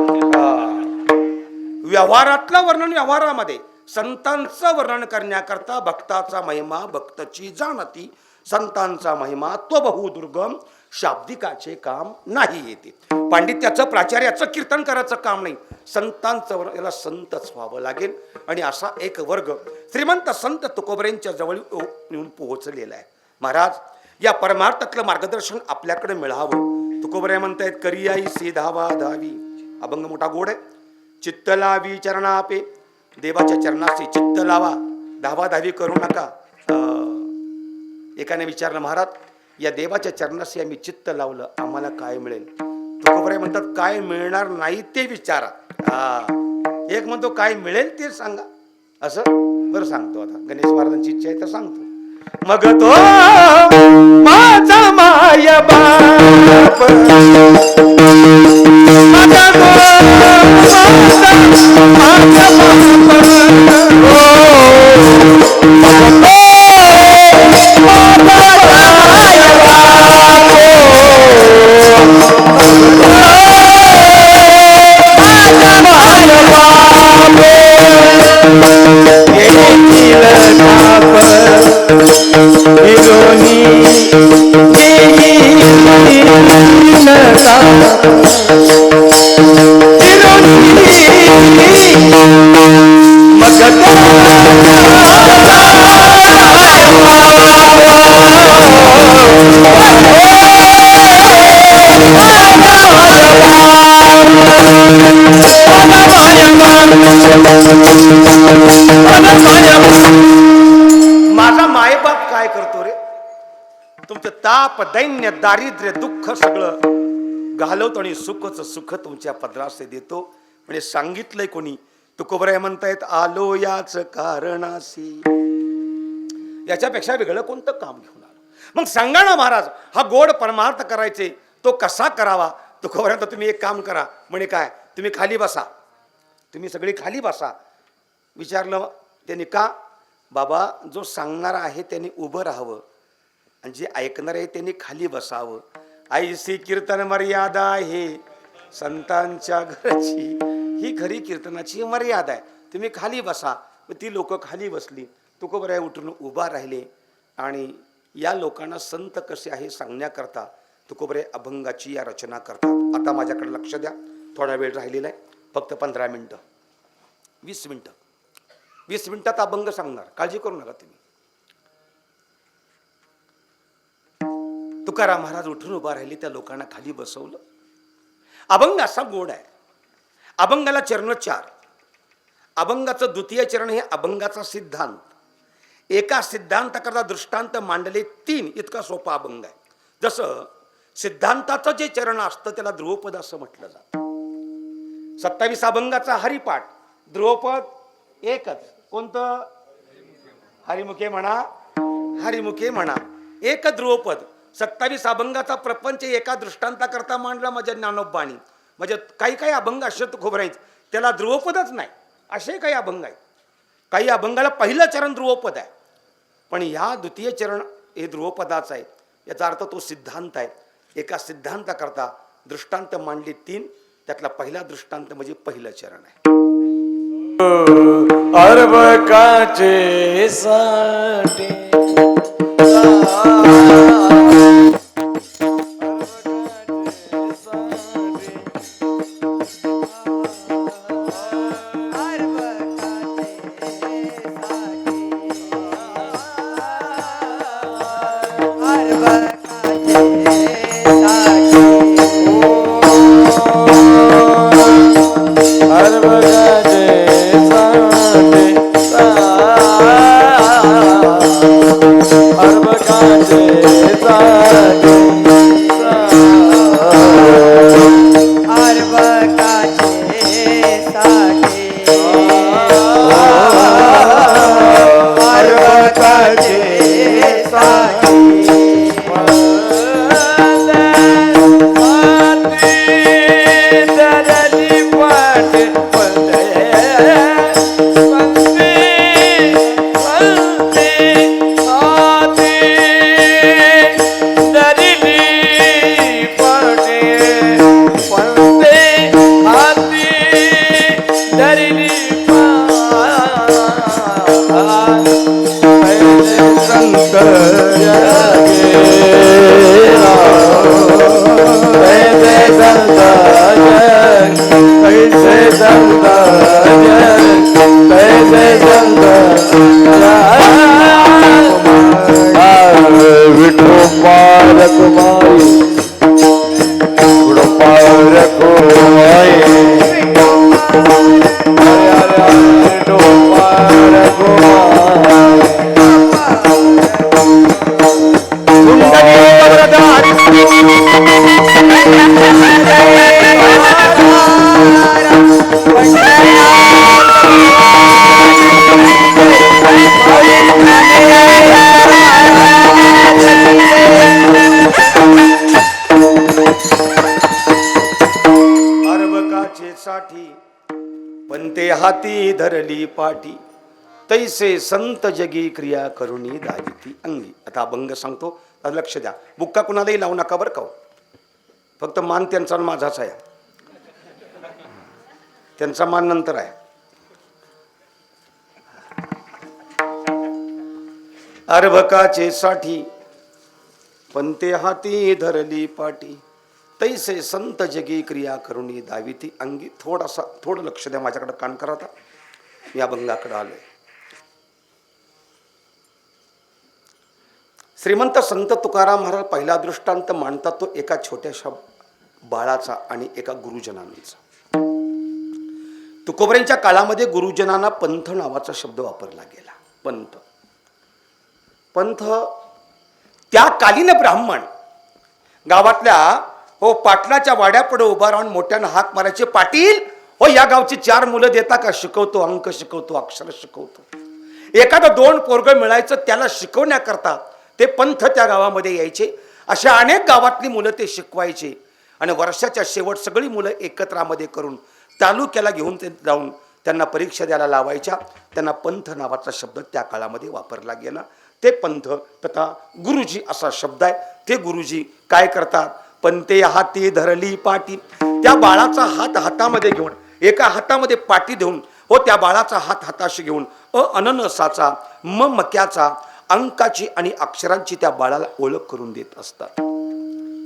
व्यवहारातलं वर्णन व्यवहारामध्ये, संतांचं वर्णन करण्याकरता भक्ताचा महिमा भक्तची जाणती, संतांचा महिमा तो बहुदुर्गम, शाब्दिकाचे काम नाही येते. पांडित्याचं प्राचार्याचं कीर्तन करायचं काम नाही, संतांचं याला संतच व्हावं लागेल. आणि असा एक वर्ग श्रीमंत संत तुकोबऱ्यांच्या जवळ येऊन पोहोचलेला आहे. महाराज, या परमार्थातलं मार्गदर्शन आपल्याकडे मिळावं. तुकोबरे म्हणतायत, करियाई सी धावा धावी. अभंग मोठा गोड आहे. चित्त लावी चरणापे, देवाच्या चरणाशी चित्त लावा, धावाधावी करू नका. एकाने विचारलं, महाराज या देवाच्या चरणाशी आम्ही चित्त लावलं, आम्हाला काय मिळेल? तुकोबरे म्हणतात, काय मिळणार नाही ते विचारा. एक म्हणतो काय मिळेल ते सांगा. असं बरं सांगतो, आता गणेश महाराजांची इच्छा आहे तर सांगतो. मग तो माझा माय बाप, माझा माझा मायबाप काय करतो रे? तुमचं ताप, दैन्य, दारिद्र्य, दुःख सगळं घालवतो आणि सुखच सुख तुमच्या पदरासे देतो. म्हणजे सांगितलंय कोणी? तुकोबराय म्हणतायत, आलो याच कारणासी. याच्यापेक्षा वेगळं कोणतं काम घेऊन आलो? मग सांगा ना महाराज, हा गोड परमार्थ करायचे तो कसा करावा? तुकोबऱ्यांत तुम्ही एक काम करा म्हणे. काय? तुम्ही खाली बसा, तुम्ही सगळी खाली बसा. विचारलं त्यांनी, का? बाबा, जो सांगणारा आहे त्यांनी उभं राहावं आणि जे ऐकणार आहे त्यांनी खाली बसावं. ऐसी कीर्तन मर्यादा आहे संतांच्या घराची, ही खरी कीर्तनाची मर्यादा आहे. तुम्ही खाली बसा. ती लोक खाली बसली. तुकोबराय उठून उभा राहिले आणि या लोकांना संत कसे आहे सांगण्याकरता तुकोबराय अभंगाची या रचना करतात. आता माझ्याकडे लक्ष द्या, थोडा वेळ राहिलेला आहे, फक्त 15 मिनिटं, 20 मिनिटं. 20 मिनिटात अभंग सांगणार, काळजी करू नका तुम्ही. तुकाराम महाराज उठून उभा राहिले, त्या लोकांना खाली बसवलं. अभंग असा गोड आहे. अभंगाला चरण 4. अभंगाचं द्वितीय चरण हे अभंगाचा सिद्धांत. एका सिद्धांताकरता दृष्टांत मांडले 3. इतका सोपा अभंग आहे. जसं सिद्धांताचं जे चरण असतं त्याला ध्रुवपद असं म्हटलं जातं. 27 अभंगाचा हरिपाठ. ध्रुवपद एकच. कोणतं? हरिमुखे म्हणा, हरिमुखे म्हणा. एक ध्रुवपद. 27 अभंगाचा प्रपंच एका दृष्टांताकरता मांडला माझ्या ज्ञानोबाणी. म्हणजे काही काही अभंग असे खोबरायचे त्याला ध्रुवपदच नाही, असे काही अभंग आहेत. काही अभंगाला पहिलं चरण ध्रुवपद आहे, पण ह्या द्वितीय चरण हे ध्रुवपदाचं आहे. याचा अर्थ तो सिद्धांत आहे. एका सिद्धांताकरता दृष्टांत मांडले 3. त्यातला पहिला दृष्टांत म्हणजे पहिलं चरण आहे. अर्भकाचे साठी पंते हाती धरली पाठी, तैसे संत जगी क्रिया करुणी दाजिती अंगी. आता अभंग सांगतो, लक्ष द्या. बुक्का कुणालाही लावू नका बरं का. फक्त मान त्यांचा माझाच आहे, त्यांचा मान नंतर आहे. अर्भकाचे साठी पंते हाती धरली पाठी, तैसे संत जगी क्रिया करुणी दाविती अंगी. थोडं लक्ष द्या, माझ्याकडे कान करा. आता मी अभंगाकडे आलोय. श्रीमंत संत तुकाराम महाराज पहिला दृष्टांत मांडतात तो एका छोट्याशा बाळाचा आणि एका गुरुजनांचा. तुकोबऱ्यांच्या काळामध्ये गुरुजनांना पंथ नावाचा शब्द वापरला गेला. पंथ, पंथ त्या कालीन ब्राह्मण गावातल्या हो पाटलाच्या वाड्यापुढे उभा राहून मोठ्यानं हाक मारायचे, पाटील हो या गावची 4 मुलं देता का? शिकवतो, अंक शिकवतो, अक्षर शिकवतो. एखादं 2 पोरगं मिळायचं त्याला शिकवण्याकरता ते पंथ त्या गावामध्ये यायचे. अशा अनेक गावातली मुलं ते शिकवायचे आणि वर्षाच्या शेवट सगळी मुलं एकत्रामध्ये करून तालुक्याला घेऊन ते जाऊन त्यांना परीक्षा द्यायला लावायच्या. त्यांना पंथ नावाचा शब्द त्या काळामध्ये वापरला गेला. ते पंथ तथा गुरुजी असा शब्द आहे. ते गुरुजी काय करतात, पंते हाती धरली पाटी, त्या बाळाचा हात हातामध्ये घेऊन, एका हातामध्ये पाटी देऊन व त्या बाळाचा हात हाताशी घेऊन अननसाचा, मक्याचा, अंकाची आणि अक्षरांची त्या बाळाला ओळख करून देत असतात.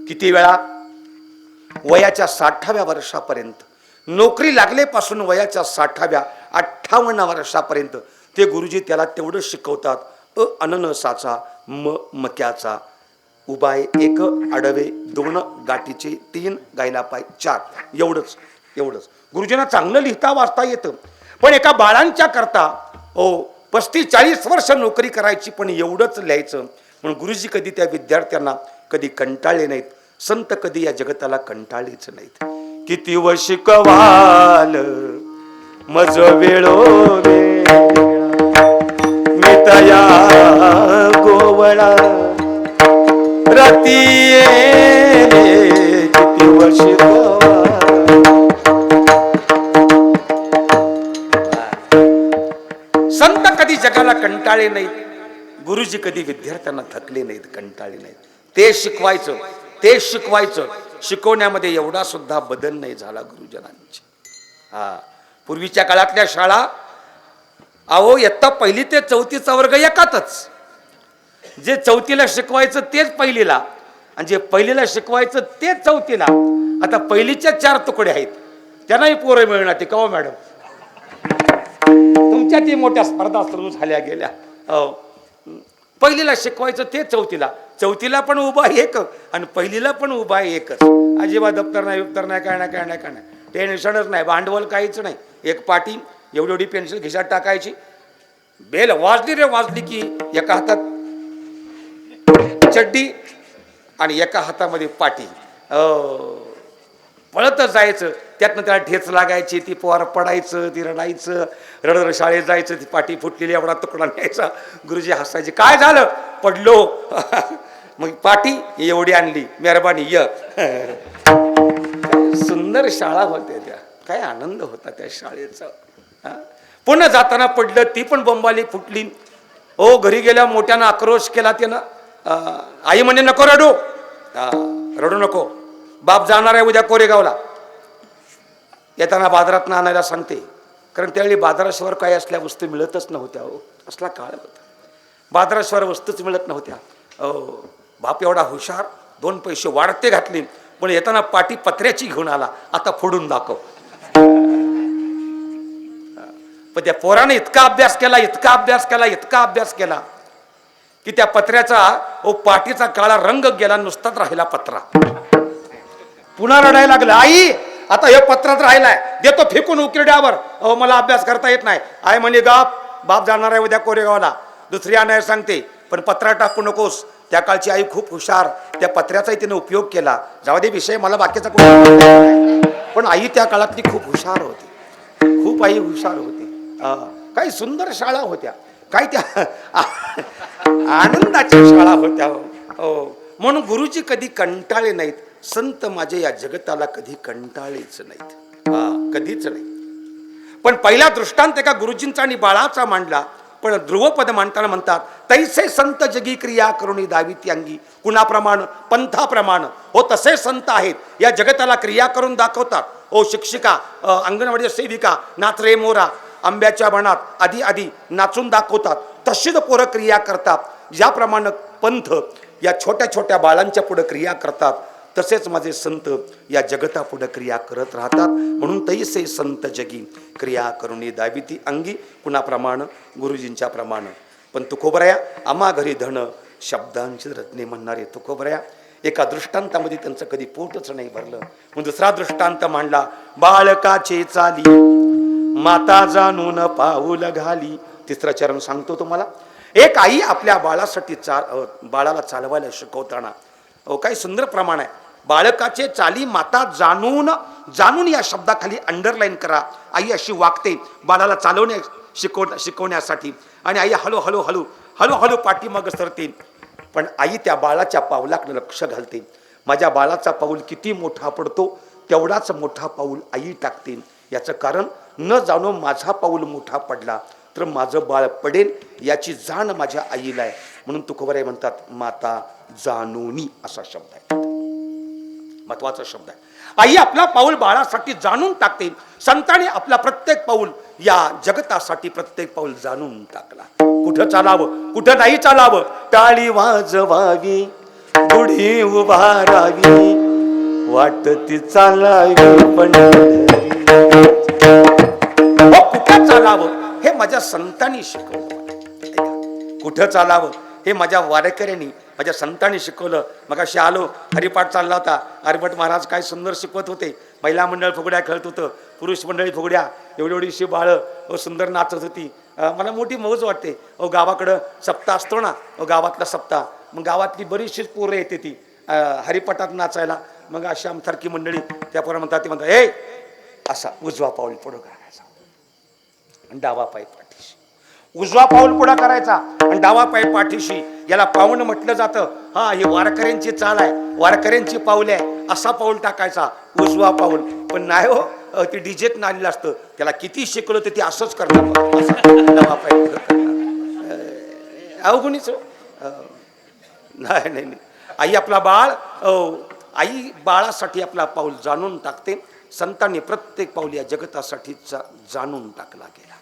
किती वेळा? वयाच्या 60व्या वर्षापर्यंत, नोकरी लागलेपासून वयाच्या 60व्या 58 वर्षापर्यंत ते गुरुजी त्याला तेवढं शिकवतात. अननसाचा, मक्याचा, उभा एक, आडवे 2, गाठीचे 3, गायला पाय 4, एवढंच. गुरुजींना चांगलं लिहिता वाचता येतं. पण एका बाळांच्या करता 35-40 वर्ष नोकरी करायची, पण एवढंच लिहायचं. म्हणून गुरुजी कधी त्या विद्यार्थ्यांना कधी कंटाळले नाहीत. संत कधी या जगताला कंटाळलेच नाहीत. किती व शिकवाल मज वेळो मितया गोवळा रती किती व शिकवाल. संत कधी जगाला कंटाळले नाहीत. गुरुजी कधी विद्यार्थ्यांना थकले नाहीत, कंटाळले नाहीत. ते शिकवायचं. शिकवण्यामध्ये एवढा सुद्धा बदल नाही झाला गुरुजनांची. पूर्वीच्या काळातल्या शाळा इयत्ता 1ली ते 4थीचा वर्ग एकातच. जे 4थीला शिकवायचं तेच 1लीला, आणि जे 1लीला शिकवायचं तेच 4थीला. आता 1लीच्या 4 तुकडे आहेत, त्यांनाही पोरं मिळणार. ते कवा मॅडम? तुमच्या ती मोठ्या स्पर्धा सुरू झाल्या गेल्या. 1लीला शिकवायचं ते 4थीला पण उभा एक आणि 1लीला पण उभा एकच. अजिबात दप्तर नाही, काय नाही, टेन्शनच नाही, भांडवल काहीच नाही. एक पाटी एवढी पेन्सिल खिशात टाकायची, बेल वाजली की एका हातात चड्डी आणि एका हातामध्ये पाटी, पळतच जायचं. त्यातनं त्याला ठेच लागायची, ती पोर पडायचं, ती रडायचं, रडर शाळेत जायचं, ती पाटी फुटलेली एवढा तुकडा न्यायचा. गुरुजी हसायचे, काय झालं? पडलो. मग पाटी एवढी आणली, मेहरबानी य. सुंदर शाळा होत्या त्या, काय आनंद होता त्या शाळेचा. पुन्हा जाताना पडलं, ती पण बंबाली फुटली. घरी गेल्या मोठ्यानं आक्रोश केला त्यानं. आई म्हणे नको रडू, रडू नको, बाप जाणार आहे उद्या कोरेगावला, येताना बाजारात आणायला सांगते. कारण त्यावेळी बाजाराशिवाय काही असल्या वस्तू मिळतच नव्हत्या. असला काळ होता, बाजाराशिवाय वस्तूच मिळत नव्हत्या. बाप एवढा हुशार, 2 पैसे वाढते घातले, पण येताना पाटी पत्र्याची घेऊन आला, आता फोडून दाखव. पण त्या पोराने इतका अभ्यास केला की त्या पत्र्याचा पाटीचा काळा रंग गेला, नुसताच राहिला पत्रा. पुन्हा रडायला लागला, आई आता हे पत्रात राहिलाय, देतो फेकून उकिरड्यावर. मला अभ्यास करता येत नाही. आई म्हणे बाप जाणार आहे उद्या कोरेगावला, दुसरी आणायला सांगते, पण पत्रा टाकू नकोस. त्या काळची आई खूप हुशार, त्या पत्र्याचाही तिने उपयोग केला. जाऊ दे विषय, मला बाकीचा पण आई त्या काळातली खूप हुशार होती, खूप आई हुशार होती. काही सुंदर शाळा होत्या, काय त्या आनंदाच्या शाळा होत्या. म्हणून गुरुजी कधी कंटाळले नाहीत. संत माझे या जगताला कधी कंटाळलेच नाहीत, कधीच नाही. पण पहिला दृष्टांत एका गुरुजींचा आणि बाळाचा मांडला. पण ध्रुवपद मांडताना म्हणतात, तैसे संत जगी क्रिया करुणी दाविती अंगी. कुणाप्रमाण? पंथाप्रमाण. तसे संत आहेत, या जगताला क्रिया करून दाखवतात. शिक्षिका, अंगणवाडी सेविका, नाच रे मोरा, आंब्याच्या बनात आधी नाचून दाखवतात. तशीच पोरं क्रिया करतात. ज्याप्रमाणे पंथ या छोट्या छोट्या बाळांच्या पुढे क्रिया करतात, तसेच माझे संत या जगतापुढे क्रिया करत राहतात. म्हणून तैसे संत जगी क्रिया करुणी दाविती अंगी. कुणाप्रमाणे? गुरुजींच्या प्रमाणे. पण तुकोबराया, आम्हा घरी धन शब्दांची रत्ने म्हणणारे तुकोबराया, एका दृष्टांतामध्ये त्यांचं कधी पोटच नाही भरलं. मग दुसरा दृष्टांत मांडला, बाळकाचे चाली माता जाणून पाऊल घाली. तिसरं चरण सांगतो तुम्हाला. एक आई आपल्या बाळासाठी बाळाला चालवायला शिकवताना काही सुंदर प्रमाण आहे. बाळकाचे चाली माता जाणून या शब्दाखाली अंडरलाईन करा. आई अशी वागते बाळाला शिकवण्यासाठी, आणि आई हळूहळू पाठीमाग सरते. पण आई त्या बाळाच्या पावलाकडे लक्ष घालते. माझ्या बाळाचा पाऊल किती मोठा पडतो तेवढाच मोठा पाऊल आई टाकते. याचं कारण न जाणून माझा पाऊल मोठा पडला तर माझं बाळ पडेल याची जाण माझ्या आईला आहे. म्हणून तुकोबाराय म्हणतात माता जाणूनी असा शब्द आहे, महत्वाचा शब्द आहे. आई आपला पाऊल बाळासाठी जाणून टाकते. संतांनी आपला प्रत्येक पाऊल या जगतासाठी प्रत्येक पाऊल जाणून टाकला. कुठं चालावं कुठं नाही चालावं, टाळी वाजवावी गुढी उभारावी वाटती चालावी पंढरी. कुठं चालावं हे माझ्या संतांनी शिकवलं. कुठं चालावं हे माझ्या वारकऱ्यांनी माझ्या संतांनी शिकवलं. मग अशी आलो हरिपाठ चालला होता. हरिपाठ महाराज काय सुंदर शिकवत होते. महिला मंडळ फुगड्या खेळत होतं, पुरुष मंडळी फुगड्या, एवढी एवढीशी बाळं सुंदर नाचत होती. मला मोठी मौज वाटते. गावाकडं सप्ताह असतो ना, गावातला सप्ताह, मग गावातली बरीचशी पोरं येते ती हरिपाठात नाचायला. मग अशी आमसारखी मंडळी त्या पोरं म्हणतात, ते म्हणतात ए असा उजवा पाऊल पुढं करायचा आणि डावा पाय पाठीशी, उजवा पाऊल पुढं करायचा आणि डावा पाय पाठीशी. याला पाऊण म्हटलं जातं. हा, ही वारकऱ्यांची चाल आहे, वारकऱ्यांची पाऊल आहे. असा पाऊल टाकायचा उजवा पाऊल. पण नाही हो, ते डीजेत नालेलं असतं, त्याला किती शिकलं तर ते असंच करणार. डावा पाय अवगुणीच नाही नाही. आई आपला बाळ, आई बाळासाठी आपला पाऊल जाणून टाकते. संतांनी प्रत्येक पाऊल या जगतासाठी जाणून टाकला गेला.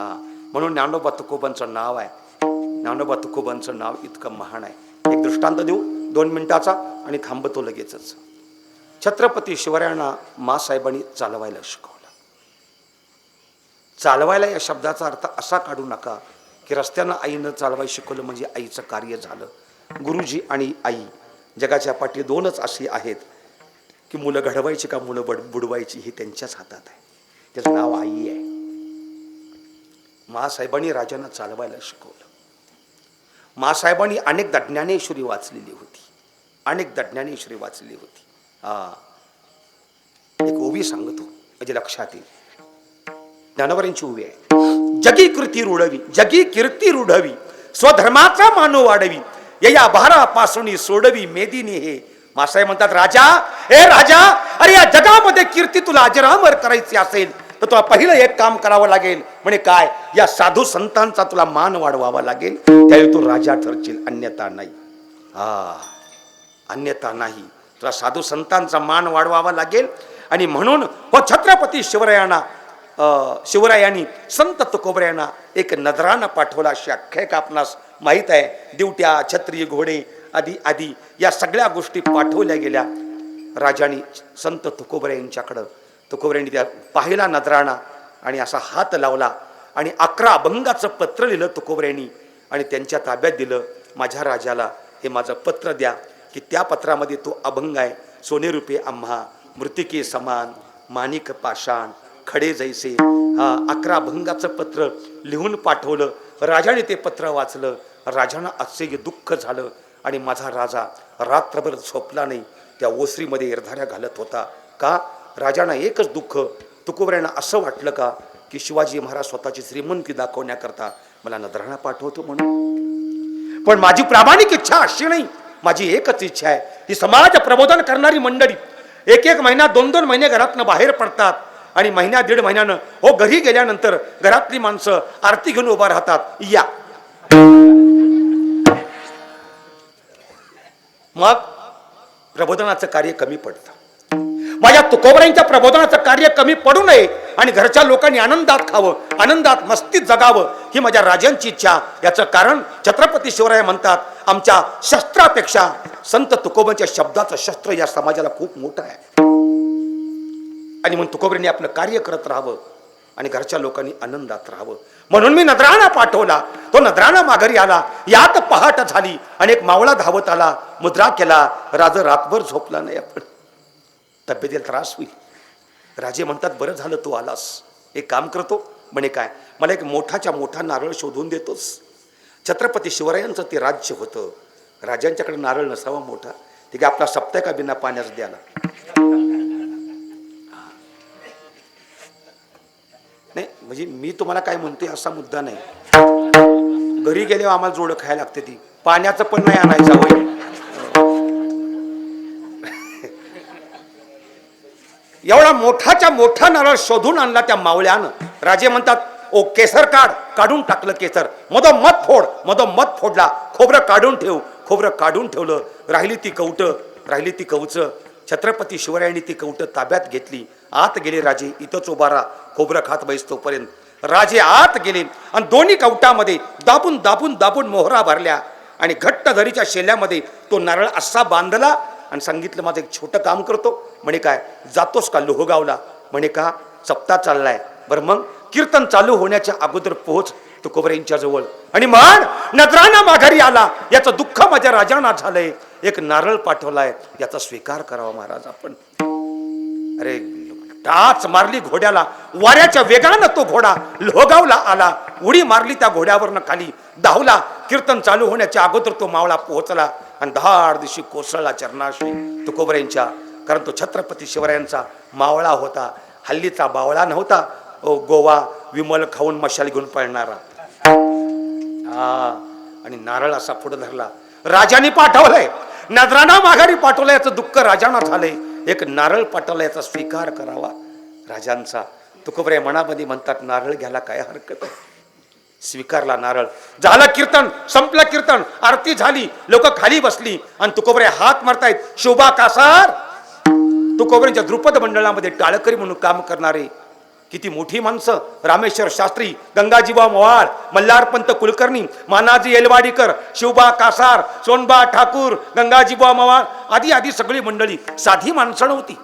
हा, म्हणून ज्ञानोबा तुकोबांचं नाव आहे. ज्ञानोबा तुकोबांचं नाव इतकं महान आहे. एक दृष्टांत देऊ 2 मिनिटाचा आणि थांबतो लगेचच. छत्रपती शिवरायांना माँसाहेबांनी चालवायला शिकवलं. चालवायला या शब्दाचा अर्थ असा काढू नका की रस्त्यानं आईनं चालवायला शिकवलं म्हणजे आईचं कार्य झालं. गुरुजी आणि आई जगाच्या पाठी 2च अशी आहेत की मुलं घडवायची का मुलं बुडवायची हे त्यांच्याच हातात आहे. त्याचं नाव आई आहे. माँसाहेबांनी राजांना चालवायला शिकवलं. माँसाहेबांनी अनेकदा ज्ञानेश्वरी वाचलेली होती, अनेकदा ज्ञानेश्वरी वाचलेली होती. एक ओवी सांगतो म्हणजे लक्षात येईल. ज्ञानोबांची ओवी आहे. जगी कीर्ती रुढवी, जगी कीर्ती रुढवी, स्वधर्माचा मानो वाढवी, या भारापासून सोडवी मेदिनी हे. माँसाहेब म्हणतात, राजा, हे राजा, अरे या जगामध्ये कीर्ती तुला अजरामर करायची असेल तर तुला पहिलं एक काम करावं लागेल. म्हणे काय? या साधू संतांचा तुला मान वाढवावा लागेल, त्यावेळी तू राजा ठरशील, अन्यथा नाही. अन्यथा नाही. तुला साधू संतांचा मान वाढवावा लागेल. आणि म्हणून छत्रपती शिवरायांनी संत तुकोबरायांना एक नजराणा पाठवला. अशी आख्यायिका आपणास माहीत आहे. दिवट्या, छत्री, घोडे आदी आदी या सगळ्या गोष्टी पाठवल्या गेल्या राजांनी संत तुकोबरायांच्याकडं. तुकोबरायांनी त्या पाहिला नजराणा आणि असा हात लावला आणि 11 अभंगाचं पत्र लिहिलं तुकोबरायांनी आणि त्यांच्या ताब्यात दिलं. माझ्या राजाला हे माझं पत्र द्या की त्या पत्रामध्ये तो अभंग आहे. सोने रुपये आम्हा, मृतिके समान, माणिक पाषाण, खडे जैसे. 11 अभंगाचं पत्र लिहून पाठवलं. राजाने ते पत्र वाचलं. राजांना आश्चर्य दुःख झालं आणि माझा राजा रात्रभर झोपला नाही. त्या ओसरीमध्ये एरधाऱ्या घालत होता. का? राजांना एकच दुःख. तुकोबरायांना असं वाटलं का की शिवाजी महाराज स्वतःची श्रीमंती दाखवण्याकरता मला नजराणा पाठवतो म्हणून. पण माझी प्रामाणिक इच्छा अशी नाही. माझी एकच इच्छा आहे, ही समाज प्रबोधन करणारी मंडळी 1-1 महिना 2-2 महिने घरातनं बाहेर पडतात आणि महिन्या 1.5 महिन्यानं घरी गेल्यानंतर घरातली माणसं आरती घेऊन उभा राहतात. या मग प्रबोधनाचं कार्य कमी पडतं. माझ्या तुकोबरायांच्या प्रबोधनाचं कार्य कमी पडू नये आणि घरच्या लोकांनी आनंदात खावं, आनंदात मस्तीत जगावं ही माझ्या राजांची इच्छा. याचं कारण छत्रपती शिवराय म्हणतात, आमच्या शस्त्रापेक्षा संत तुकोबांच्या शब्दाचं शस्त्र या समाजाला खूप मोठं आहे. आणि म्हणून तुकोबरायांनी आपलं कार्य करत राहावं आणि घरच्या लोकांनी आनंदात राहावं. म्हणून मी नजराणा पाठवला. तो नजराणा माघारी आला. यात पहाट झाली आणि एक मावळा धावत आला. मुद्रा केला. राजा रातभर झोपला नाही. आपण तब्येतीला त्रास होईल. राजे म्हणतात, बरं झालं तू आलास. एक काम करतो. म्हणे काय? मला एक मोठाच्या मोठा नारळ शोधून देतोस. छत्रपती शिवरायांचं ते राज्य होतं. राजांच्याकडे नारळ नसावा मोठा. ते काय आपला सप्ताह का बिना पाण्यास द्याला नाही. म्हणजे मी तुम्हाला काय म्हणतोय असा मुद्दा नाही. घरी गेल्यावर आम्हाला जोडं खायला लागते ती. पाण्याचं पण नाही आणायचं होय. एवढा मोठाच्या मोठा नारळ शोधून आणला त्या मावळ्यानं. राजे म्हणतात, ओ केसर काढून टाकलं केसर. मधोमध फोडला. खोबरं काढून ठेव. खोबरं काढून ठेवलं. राहिली ती कवच. छत्रपती शिवरायांनी ती कवट ताब्यात घेतली. आत गेले राजे, इथंच उभारा, खोबरं खात बैस तोपर्यंत. राजे आत गेले आणि दोन्ही कवटामध्ये दाबून मोहरा भरल्या आणि घट्ट धरीच्या शेल्यामध्ये तो नारळ असा बांधला आणि सांगितलं, माझं एक छोटं काम करतो. म्हणे काय, जातोस का लोहगावला? म्हणे का, सप्ताह चाललाय. बरं मग कीर्तन चालू होण्याच्या अगोदर पोहोच तुकोबरायांच्या जवळ आणि म्हण, नजराना माघारी आला, याचं दुःख माझ्या राजांना झालंय, एक नारळ पाठवलाय, याचा स्वीकार करावा महाराज आपण. अरे टाच मारली घोड्याला, वाऱ्याच्या वेगानं तो घोडा लोहगावला आला. उडी मारली त्या घोड्यावरनं खाली, धावला. कीर्तन चालू होण्याच्या अगोदर तो मावळा पोहोचला आणि धाड दिवशी कोसळला चरणाशी तुकोबरायांच्या. कारण तो छत्रपती शिवरायांचा मावळा होता, हल्लीचा बावळा नव्हता. गोवा विमल खाऊन मशाल घेऊन पळणारा. आणि नारळ असा पुढे धरला. राजाने पाठवलंय, नजराना माघारी पाठवलं, याचं दुःख राजांना झालंय, एक नारळ पाठवला, याचा स्वीकार करावा राजांचा. तुकोबराय मनामध्ये म्हणतात, नारळ घ्यायला काय हरकत आहे. स्वीकारला नारळ. झालं कीर्तन, संपलं कीर्तन, आरती झाली, लोक खाली बसली आणि तुकोबराय हात मारतायत, शोभा कासार. तुकोबरायांच्या द्रुपद मंडळामध्ये टाळकरी म्हणून काम करणारे किती मोठी माणसं, रामेश्वर शास्त्री, गंगाजीबा मवाळ, मल्हारपंत कुलकर्णी, मानाजी एलवाडीकर, शिवबा कासार, सोनबा ठाकूर, गंगाजीबा मवाळ आदी सगळी मंडळी, साधी माणसं नव्हती.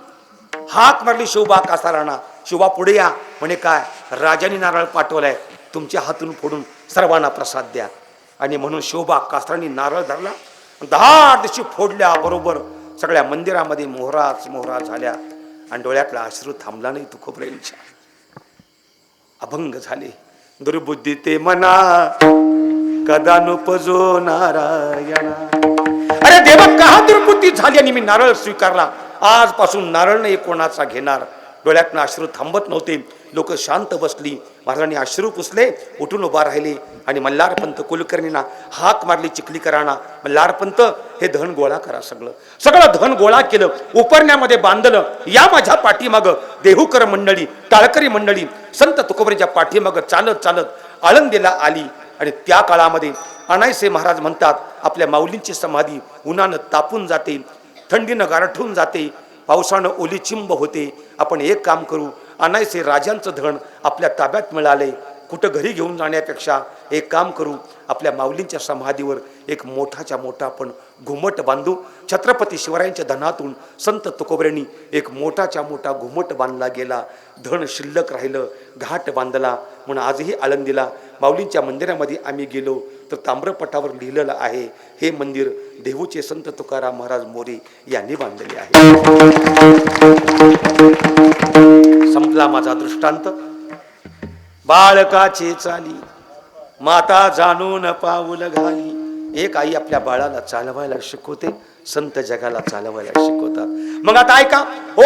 हाक मारली शिवबा कासारांना, शिवबा पुढे या. म्हणे काय, राजाने नारळ पाठवलाय, तुमच्या हातून फोडून सर्वांना प्रसाद द्या. आणि म्हणून शिवबा कासारांनी नारळ धरला, 10 दिवशी फोडल्या. बरोबर सगळ्या मंदिरामध्ये मोहरा झाल्या आणि डोळ्यातला अश्रू थांबला नाही तुकोबरायांच्या. अभंग झाले. दुर्बुद्धी ते मना कदा नुपजो नारायणा. अरे देवा, का दुर्बुद्धी झाली आणि मी नारळ स्वीकारला. आजपासून नारळ नाही कोणाचा घेणार. डोळ्यातनं अश्रू थांबत नव्हते. लोक शांत बसली. महाराजांनी अश्रू पुसले, उठून उभा राहिले आणि मल्हारपंत कुलकर्णींना हाक मारली चिखलीकरांना. मल्हारपंत, हे धन गोळा करा. सगळं धन गोळा केलं, उपरण्यामध्ये बांधलं. या माझ्या पाठीमाग देहूकर मंडळी, टाळकरी मंडळी संत तुकोबरायांच्या पाठीमाग चालत आळंदीला आली. आणि त्या काळामध्ये अनायसे महाराज म्हणतात, आपल्या माऊलींची समाधी उन्हानं तापून जाते, थंडीनं गारठून जाते, पावसानं ओलीचिंब होते. आपण एक काम करू, अनायसे राजांचं धन आपल्या ताब्यात मिळाले, कुठं घरी घेऊन जाण्यापेक्षा एक काम करू, आपल्या माऊलींच्या समाधीवर एक मोठाच्या मोठा आपण घुमट बांधू. छत्रपती शिवरायांच्या धनातून संत तुकोबरायांनी एक मोठाच्या मोठा घुमट बांधला गेला. धन शिल्लक राहिलं, घाट बांधला. म्हणून आजही आळंदीला माऊलींच्या मंदिरामध्ये आम्ही गेलो तर ताम्रपटावर लिहिलेलं आहे, हे मंदिर देहूचे संत तुकाराम महाराज मोरे यांनी बांधलेले आहे. संपला माझा दृष्टांत. बाळकाचे चाली माता जाणून पाऊल घाली. एक आई आपल्या बाळाला चालवायला शिकवते, संत जगाला चालवायला शिकवतात. मग आता ऐका हो,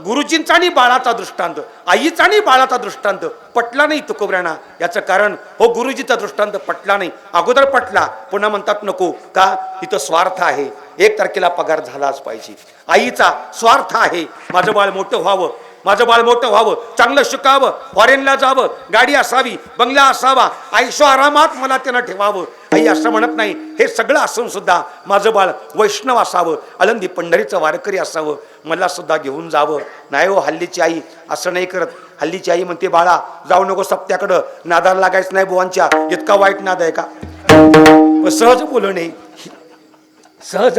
गुरुजींचा आणि बाळाचा दृष्टांत, आईचा आणि बाळाचा दृष्टांत पटला नाही तुकोबरायांना. याचं कारण हो, गुरुजीचा दृष्टांत पटला नाही. अगोदर पटला, पुन्हा म्हणतात नको, का इथं स्वार्थ आहे, 1 तारखेला पगार झालाच पाहिजे. आईचा स्वार्थ आहे, माझं बाळ मोठं व्हावं, चांगलं शिकावं, फॉरेनला जावं, गाडी असावी, बंगला असावा, आयुष्य आरामात मला त्यांना ठेवावं. आई असं म्हणत नाही, हे सगळं असून सुद्धा माझं बाळ वैष्णव असावं, आळंदी पंढरीचं वारकरी असावं, मला सुद्धा घेऊन जावं. नाही हो, हल्लीची आई असं नाही करत. हल्लीची आई म्हणते, बाळा जाऊ नको सप्त्याकडं, नादाला लागायचं नाही बुवांच्या. इतका वाईट नाद आहे का? सहज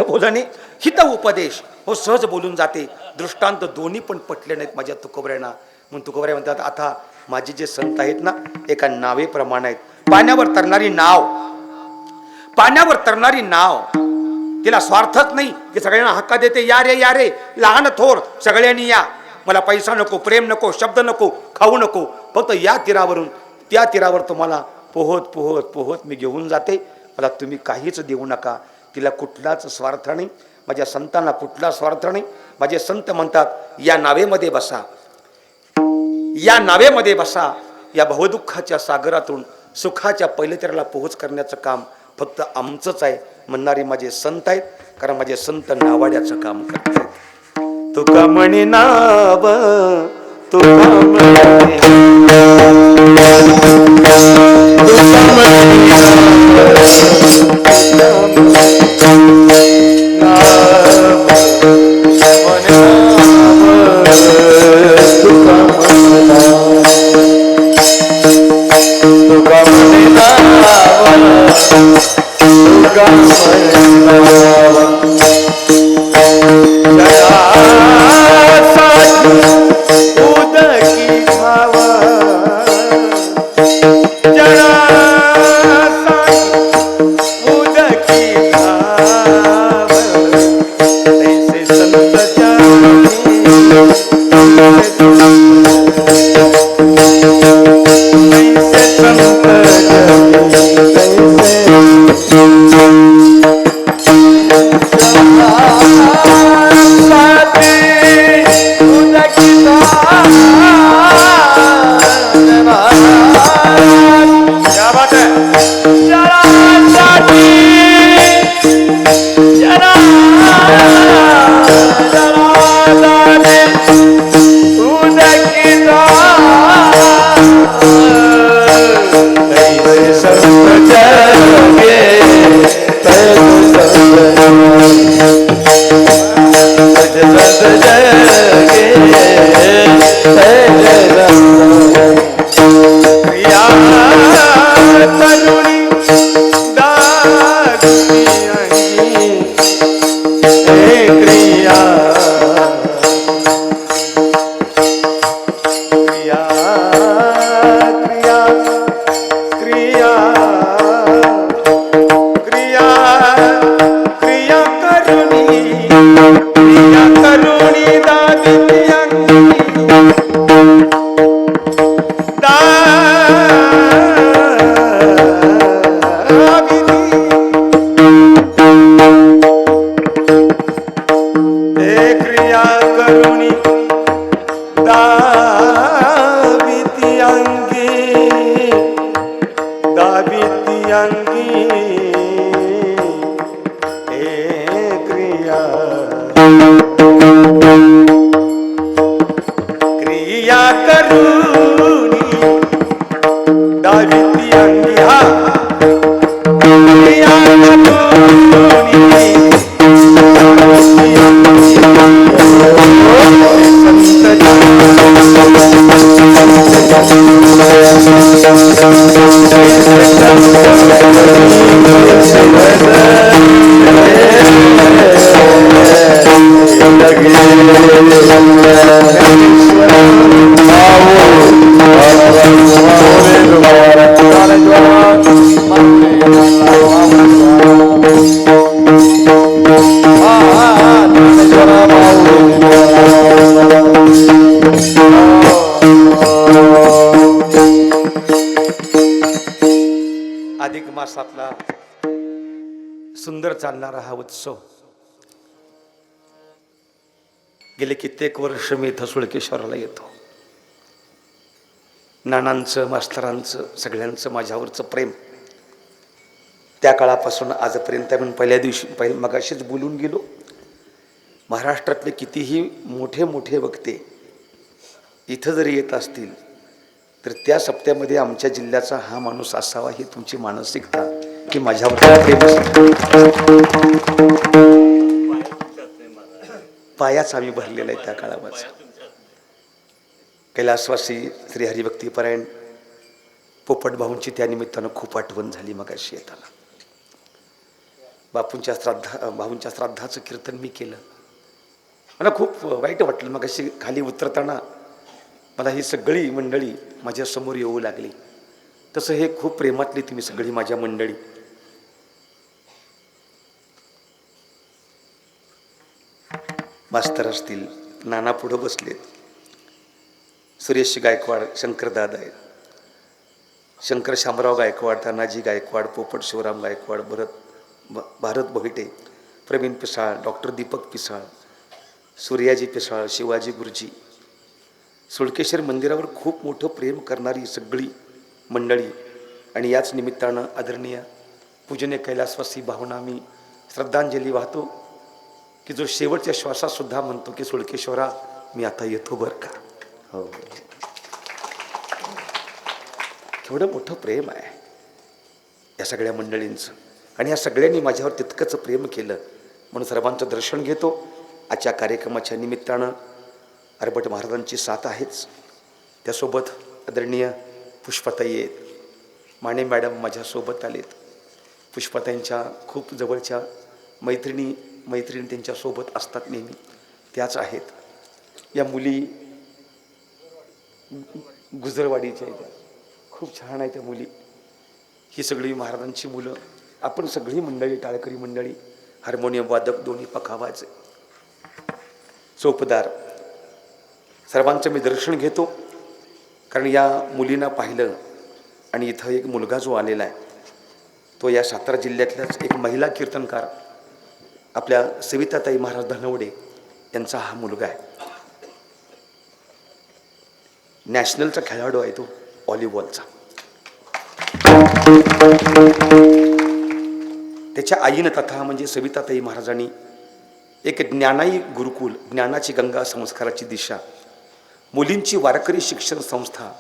बोलणे हित उपदेश हो, सहज बोलून जाते. दृष्टांत दोन्ही पण पटले नाहीत माझ्या तुकोबरायांना. म्हणून तुकोबराय म्हणतात, आता माझे जे संत आहेत ना, एका नावेप्रमाणे आहेत. पाण्यावर तरणारी नाव, तिला स्वार्थच नाही की सगळ्यांना हक्का देते, या रे लहान थोर सगळ्यांनी या, मला पैसा नको, प्रेम नको, शब्द नको, खाऊ नको, फक्त या तीरावरून त्या तीरावर तुम्हाला पोहत मी घेऊन जाते, मला तुम्ही काहीच देऊ नका. तिला कुठलाच स्वार्थ नाही, माझ्या संतांना कुठला स्वार्थ नाही. माझे संत म्हणतात, या नावेमध्ये बसा, या भवदुःखाच्या सागरातून सुखाच्या पहिल्या तीराला पोहोच करण्याचं काम फक्त आमचंच आहे. म्हणणारे माझे संत आहेत, कारण माझे संत नावाड्याचं काम करतात. तुका म्हणे नाव, तुका म्हणे अधिक मासातला सुंदर चालणारा हा उत्सव गेले कित्येक वर्ष मी इथं सुळकेश्वराला येतो. नानांचं, मास्तरांचं, सगळ्यांचं माझ्यावरचं प्रेम त्या काळापासून आजपर्यंत मी पहिल्या दिवशी मगाशीच बोलून गेलो. महाराष्ट्रातले कितीही मोठे मोठे वक्ते इथं जरी येत असतील तर त्या सप्त्यामध्ये आमच्या जिल्ह्याचा हा माणूस असावा ही तुमची मानसिकता की माझ्यावर प्रेम पायाच आम्ही भरलेला आहे त्या काळाचा. कैलासवासी श्री हरिभक्तीपरायण पोपट भाऊंची त्या निमित्तानं खूप आठवण झाली मगाशी येताना. भाऊंच्या श्राद्धाचं कीर्तन मी केलं. मला खूप वाईट वाटलं. मगाशी खाली उतरताना मला ही सगळी मंडळी माझ्या समोर येऊ लागली. तसं हे खूप प्रेमातली तुम्ही सगळी माझ्या मंडळी. मास्तर असतील, नाना पुढं बसलेत, सुरेश गायकवाड, शंकरदादा आहेत, शंकर शामराव गायकवाड, तानाजी गायकवाड, पोपट शिवराम गायकवाड, भारत बहिटे, प्रवीण पिसाळ, डॉक्टर दीपक पिसाळ, सूर्याजी पिसाळ, शिवाजी गुरुजी, सुळकेश्वर मंदिरावर खूप मोठं प्रेम करणारी सगळी मंडळी. आणि याच निमित्तानं आदरणीय पूजनीय कैलासवासी भावना मी श्रद्धांजली वाहतो की जो शेवटच्या श्वासात सुद्धा म्हणतो की सुळकेश्वरा मी आता येतो बरं का. हो, केवढं मोठं प्रेम आहे या सगळ्या मंडळींचं, आणि या सगळ्यांनी माझ्यावर तितकंच प्रेम केलं म्हणून सर्वांचं दर्शन घेतो. आजच्या कार्यक्रमाच्या निमित्तानं आरबट महाराजांची साथ आहेच, त्यासोबत आदरणीय पुष्पाताई आहेत, माने मॅडम माझ्यासोबत आलेत. पुष्पाताईंच्या खूप जवळच्या मैत्रिणी त्यांच्यासोबत असतात नेहमी, त्याच आहेत. या मुली गुजरवाडीच्या आहेत, खूप छान आहे त्या मुली. ही सगळी महाराजांची मुलं, आपण सगळी मंडळी, टाळकरी मंडळी, हार्मोनियम वादक, दोन्ही पखावाचे, चोपदार, सर्वांचं मी दर्शन घेतो. कारण या मुलींना पाहिलं आणि इथं एक मुलगा जो आलेला आहे तो या सातारा जिल्ह्यातल्याच एक महिला कीर्तनकार आपल्या सविताताई महाराज धनवडे यांचा हा मुलगा आहे. नॅशनलचा खेळाडू आहे तो, व्हॉलीबॉलचा. त्याच्या आईनं तथा म्हणजे सविताताई महाराजांनी एक ज्ञानाई गुरुकुल, ज्ञानाची गंगा, संस्काराची दिशा, मुलींची वारकरी शिक्षण संस्था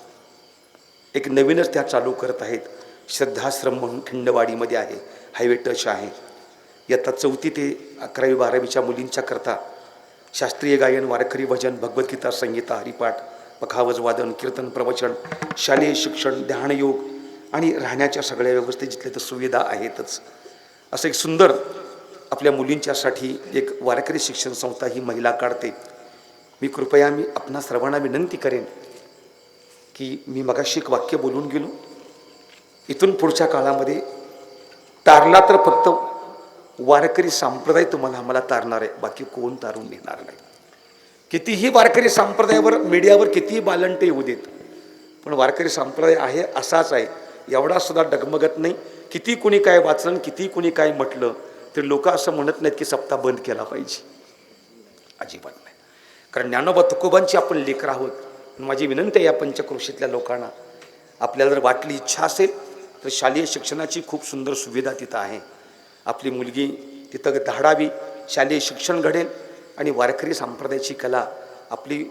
एक नवीनच त्या चालू करत आहेत. श्रद्धाश्रम म्हणून खिंडवाडीमध्ये आहे, हायवे टच आहे. इयत्ता 4थी ते 11वी 12वीच्या मुलींच्या करता शास्त्रीय गायन, वारकरी भजन, भगवद्गीता, संगीता, हरिपाठ, पखावज वादन, कीर्तन, प्रवचन, शालेय शिक्षण, ध्यानयोग आणि राहण्याच्या सगळ्या व्यवस्थेत जिथल्या तर सुविधा आहेतच. असं एक सुंदर आपल्या मुलींच्यासाठी एक वारकरी शिक्षण संस्था ही महिला काढते. मी आपणा सर्वांना विनंती करेन की मी मगाशी एक वाक्य बोलून गेलो, इथून पुढच्या काळामध्ये तारला तर फक्त वारकरी संप्रदाय आम्हाला तारणार आहे, बाकी कोण तारून नेणार नाही. कितीही वारकरी संप्रदायावर मीडियावर कितीही बालंटे येऊ देत, पण वारकरी संप्रदाय आहे असाच आहे, एवढा सुद्धा डगमगत नाही. किती कुणी काय वाचलं, किती कुणी काय म्हटलं तर लोक असं म्हणत नाहीत की सप्ताह बंद केला पाहिजे, अजिबात नाही. कारण ज्ञानोबा तुकोबांची आपण लेकर आहोत. माझी विनंती आहे या पंचक्रोशीतल्या लोकांना, आपल्याला जर वाटली इच्छा असेल तर शालेय शिक्षणाची खूप सुंदर सुविधा तिथं आहे. आपली मुलगी तिथं धाडावी, शालेय शिक्षण घडेल आणि वारकरी संप्रदायाची कला आपली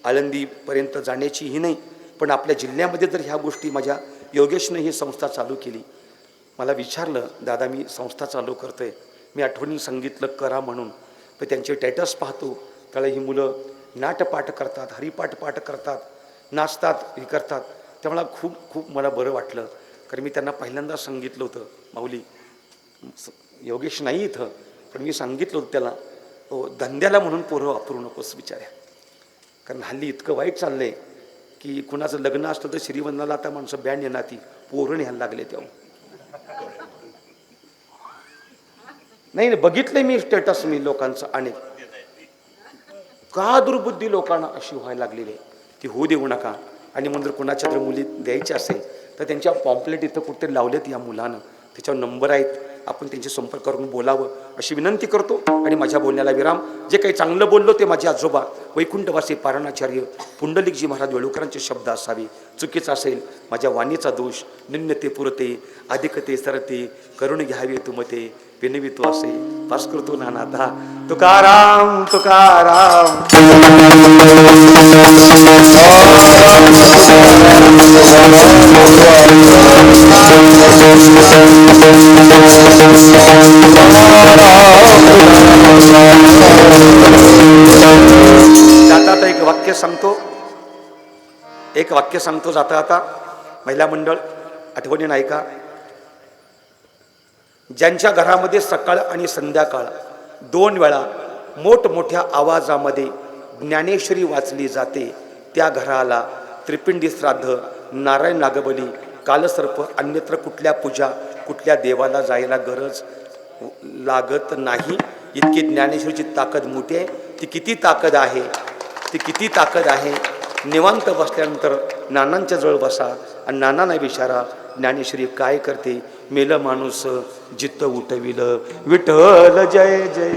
आळंदीपर्यंत जाण्याची ही नाही, पण आपल्या जिल्ह्यामध्ये जर ह्या गोष्टी, माझ्या योगेशने ही संस्था चालू केली. मला विचारलं, दादा मी संस्था चालू करतो आहे, मी आठवणी सांगितलं करा म्हणून, पण त्यांचे स्टेटस पाहतो त्याला ही मुलं नाटपाठ करतात, हरिपाठ पाठ करतात, नाचतात, हे करतात. त्यामुळे खूप मला बरं वाटलं. कारण मी त्यांना पहिल्यांदा सांगितलं होतं, माऊली योगेश नाही इथं, पण मी सांगितलं होतं त्याला, धंद्याला म्हणून पोरं वापरू नकोस बिचाऱ्या. कारण हल्ली इतकं वाईट चाललं आहे की कुणाचं लग्न असलं तर श्रीवंदनाला आता माणसं बँड येणार, ती पोरं न्यायला लागले. तेव्हा नाही बघितलंय मी स्टेटस, मी लोकांचं अनेक, का दुर्बुद्धी लोकांना अशी व्हायला लागलेली आहे ती होऊ देऊ नका. आणि म्हणून जर कुणाच्या जर मुली द्यायच्या असेल तर त्यांच्या पॉम्पलेट इथं कुठे लावलेत या मुलानं, त्याच्यावर नंबर आहेत, आपण त्यांचे संपर्क करून बोलावं अशी विनंती करतो. आणि माझ्या बोलण्याला विराम. जे काही चांगलं बोललो ते माझे आजोबा वैकुंठवासी पारणाचार्य पुंडलिकजी महाराज वेळुकरांचे शब्द असावे. चुकीचं असेल माझ्या वाणीचा दोष, निम्नते पुरते अधिकते सरते, करून घ्यावे तुमते, विनवितो असे पास करतो नानाथा. तुकाराम तुकाराम. जाता एक वाक्य सांगतो जाता आता. महिला मंडळ आठवणी नाही का, ज्यांच्या घरामध्ये सकाळ आणि संध्याकाळ 2 वेळा मोठमोठ्या आवाजामध्ये ज्ञानेश्वरी वाचली जाते, त्या घराला त्रिपिंडी श्राद्ध, नारायण नागबली, कालसर्प, अन्यत्र कुठल्या पूजा, कुठल्या देवाला जायला गरज लागत नाही. इतकी ज्ञानेश्वरीची ताकद मोठी आहे. ती किती ताकद आहे, ती किती ताकद आहे. निवांत बसल्यानंतर नानांच्या जवळ बसा आणि नानांना विचारा ज्ञानेश्वरी काय करते. मेलं माणूस जित्त उठविलं, विठ्ठल जय जय.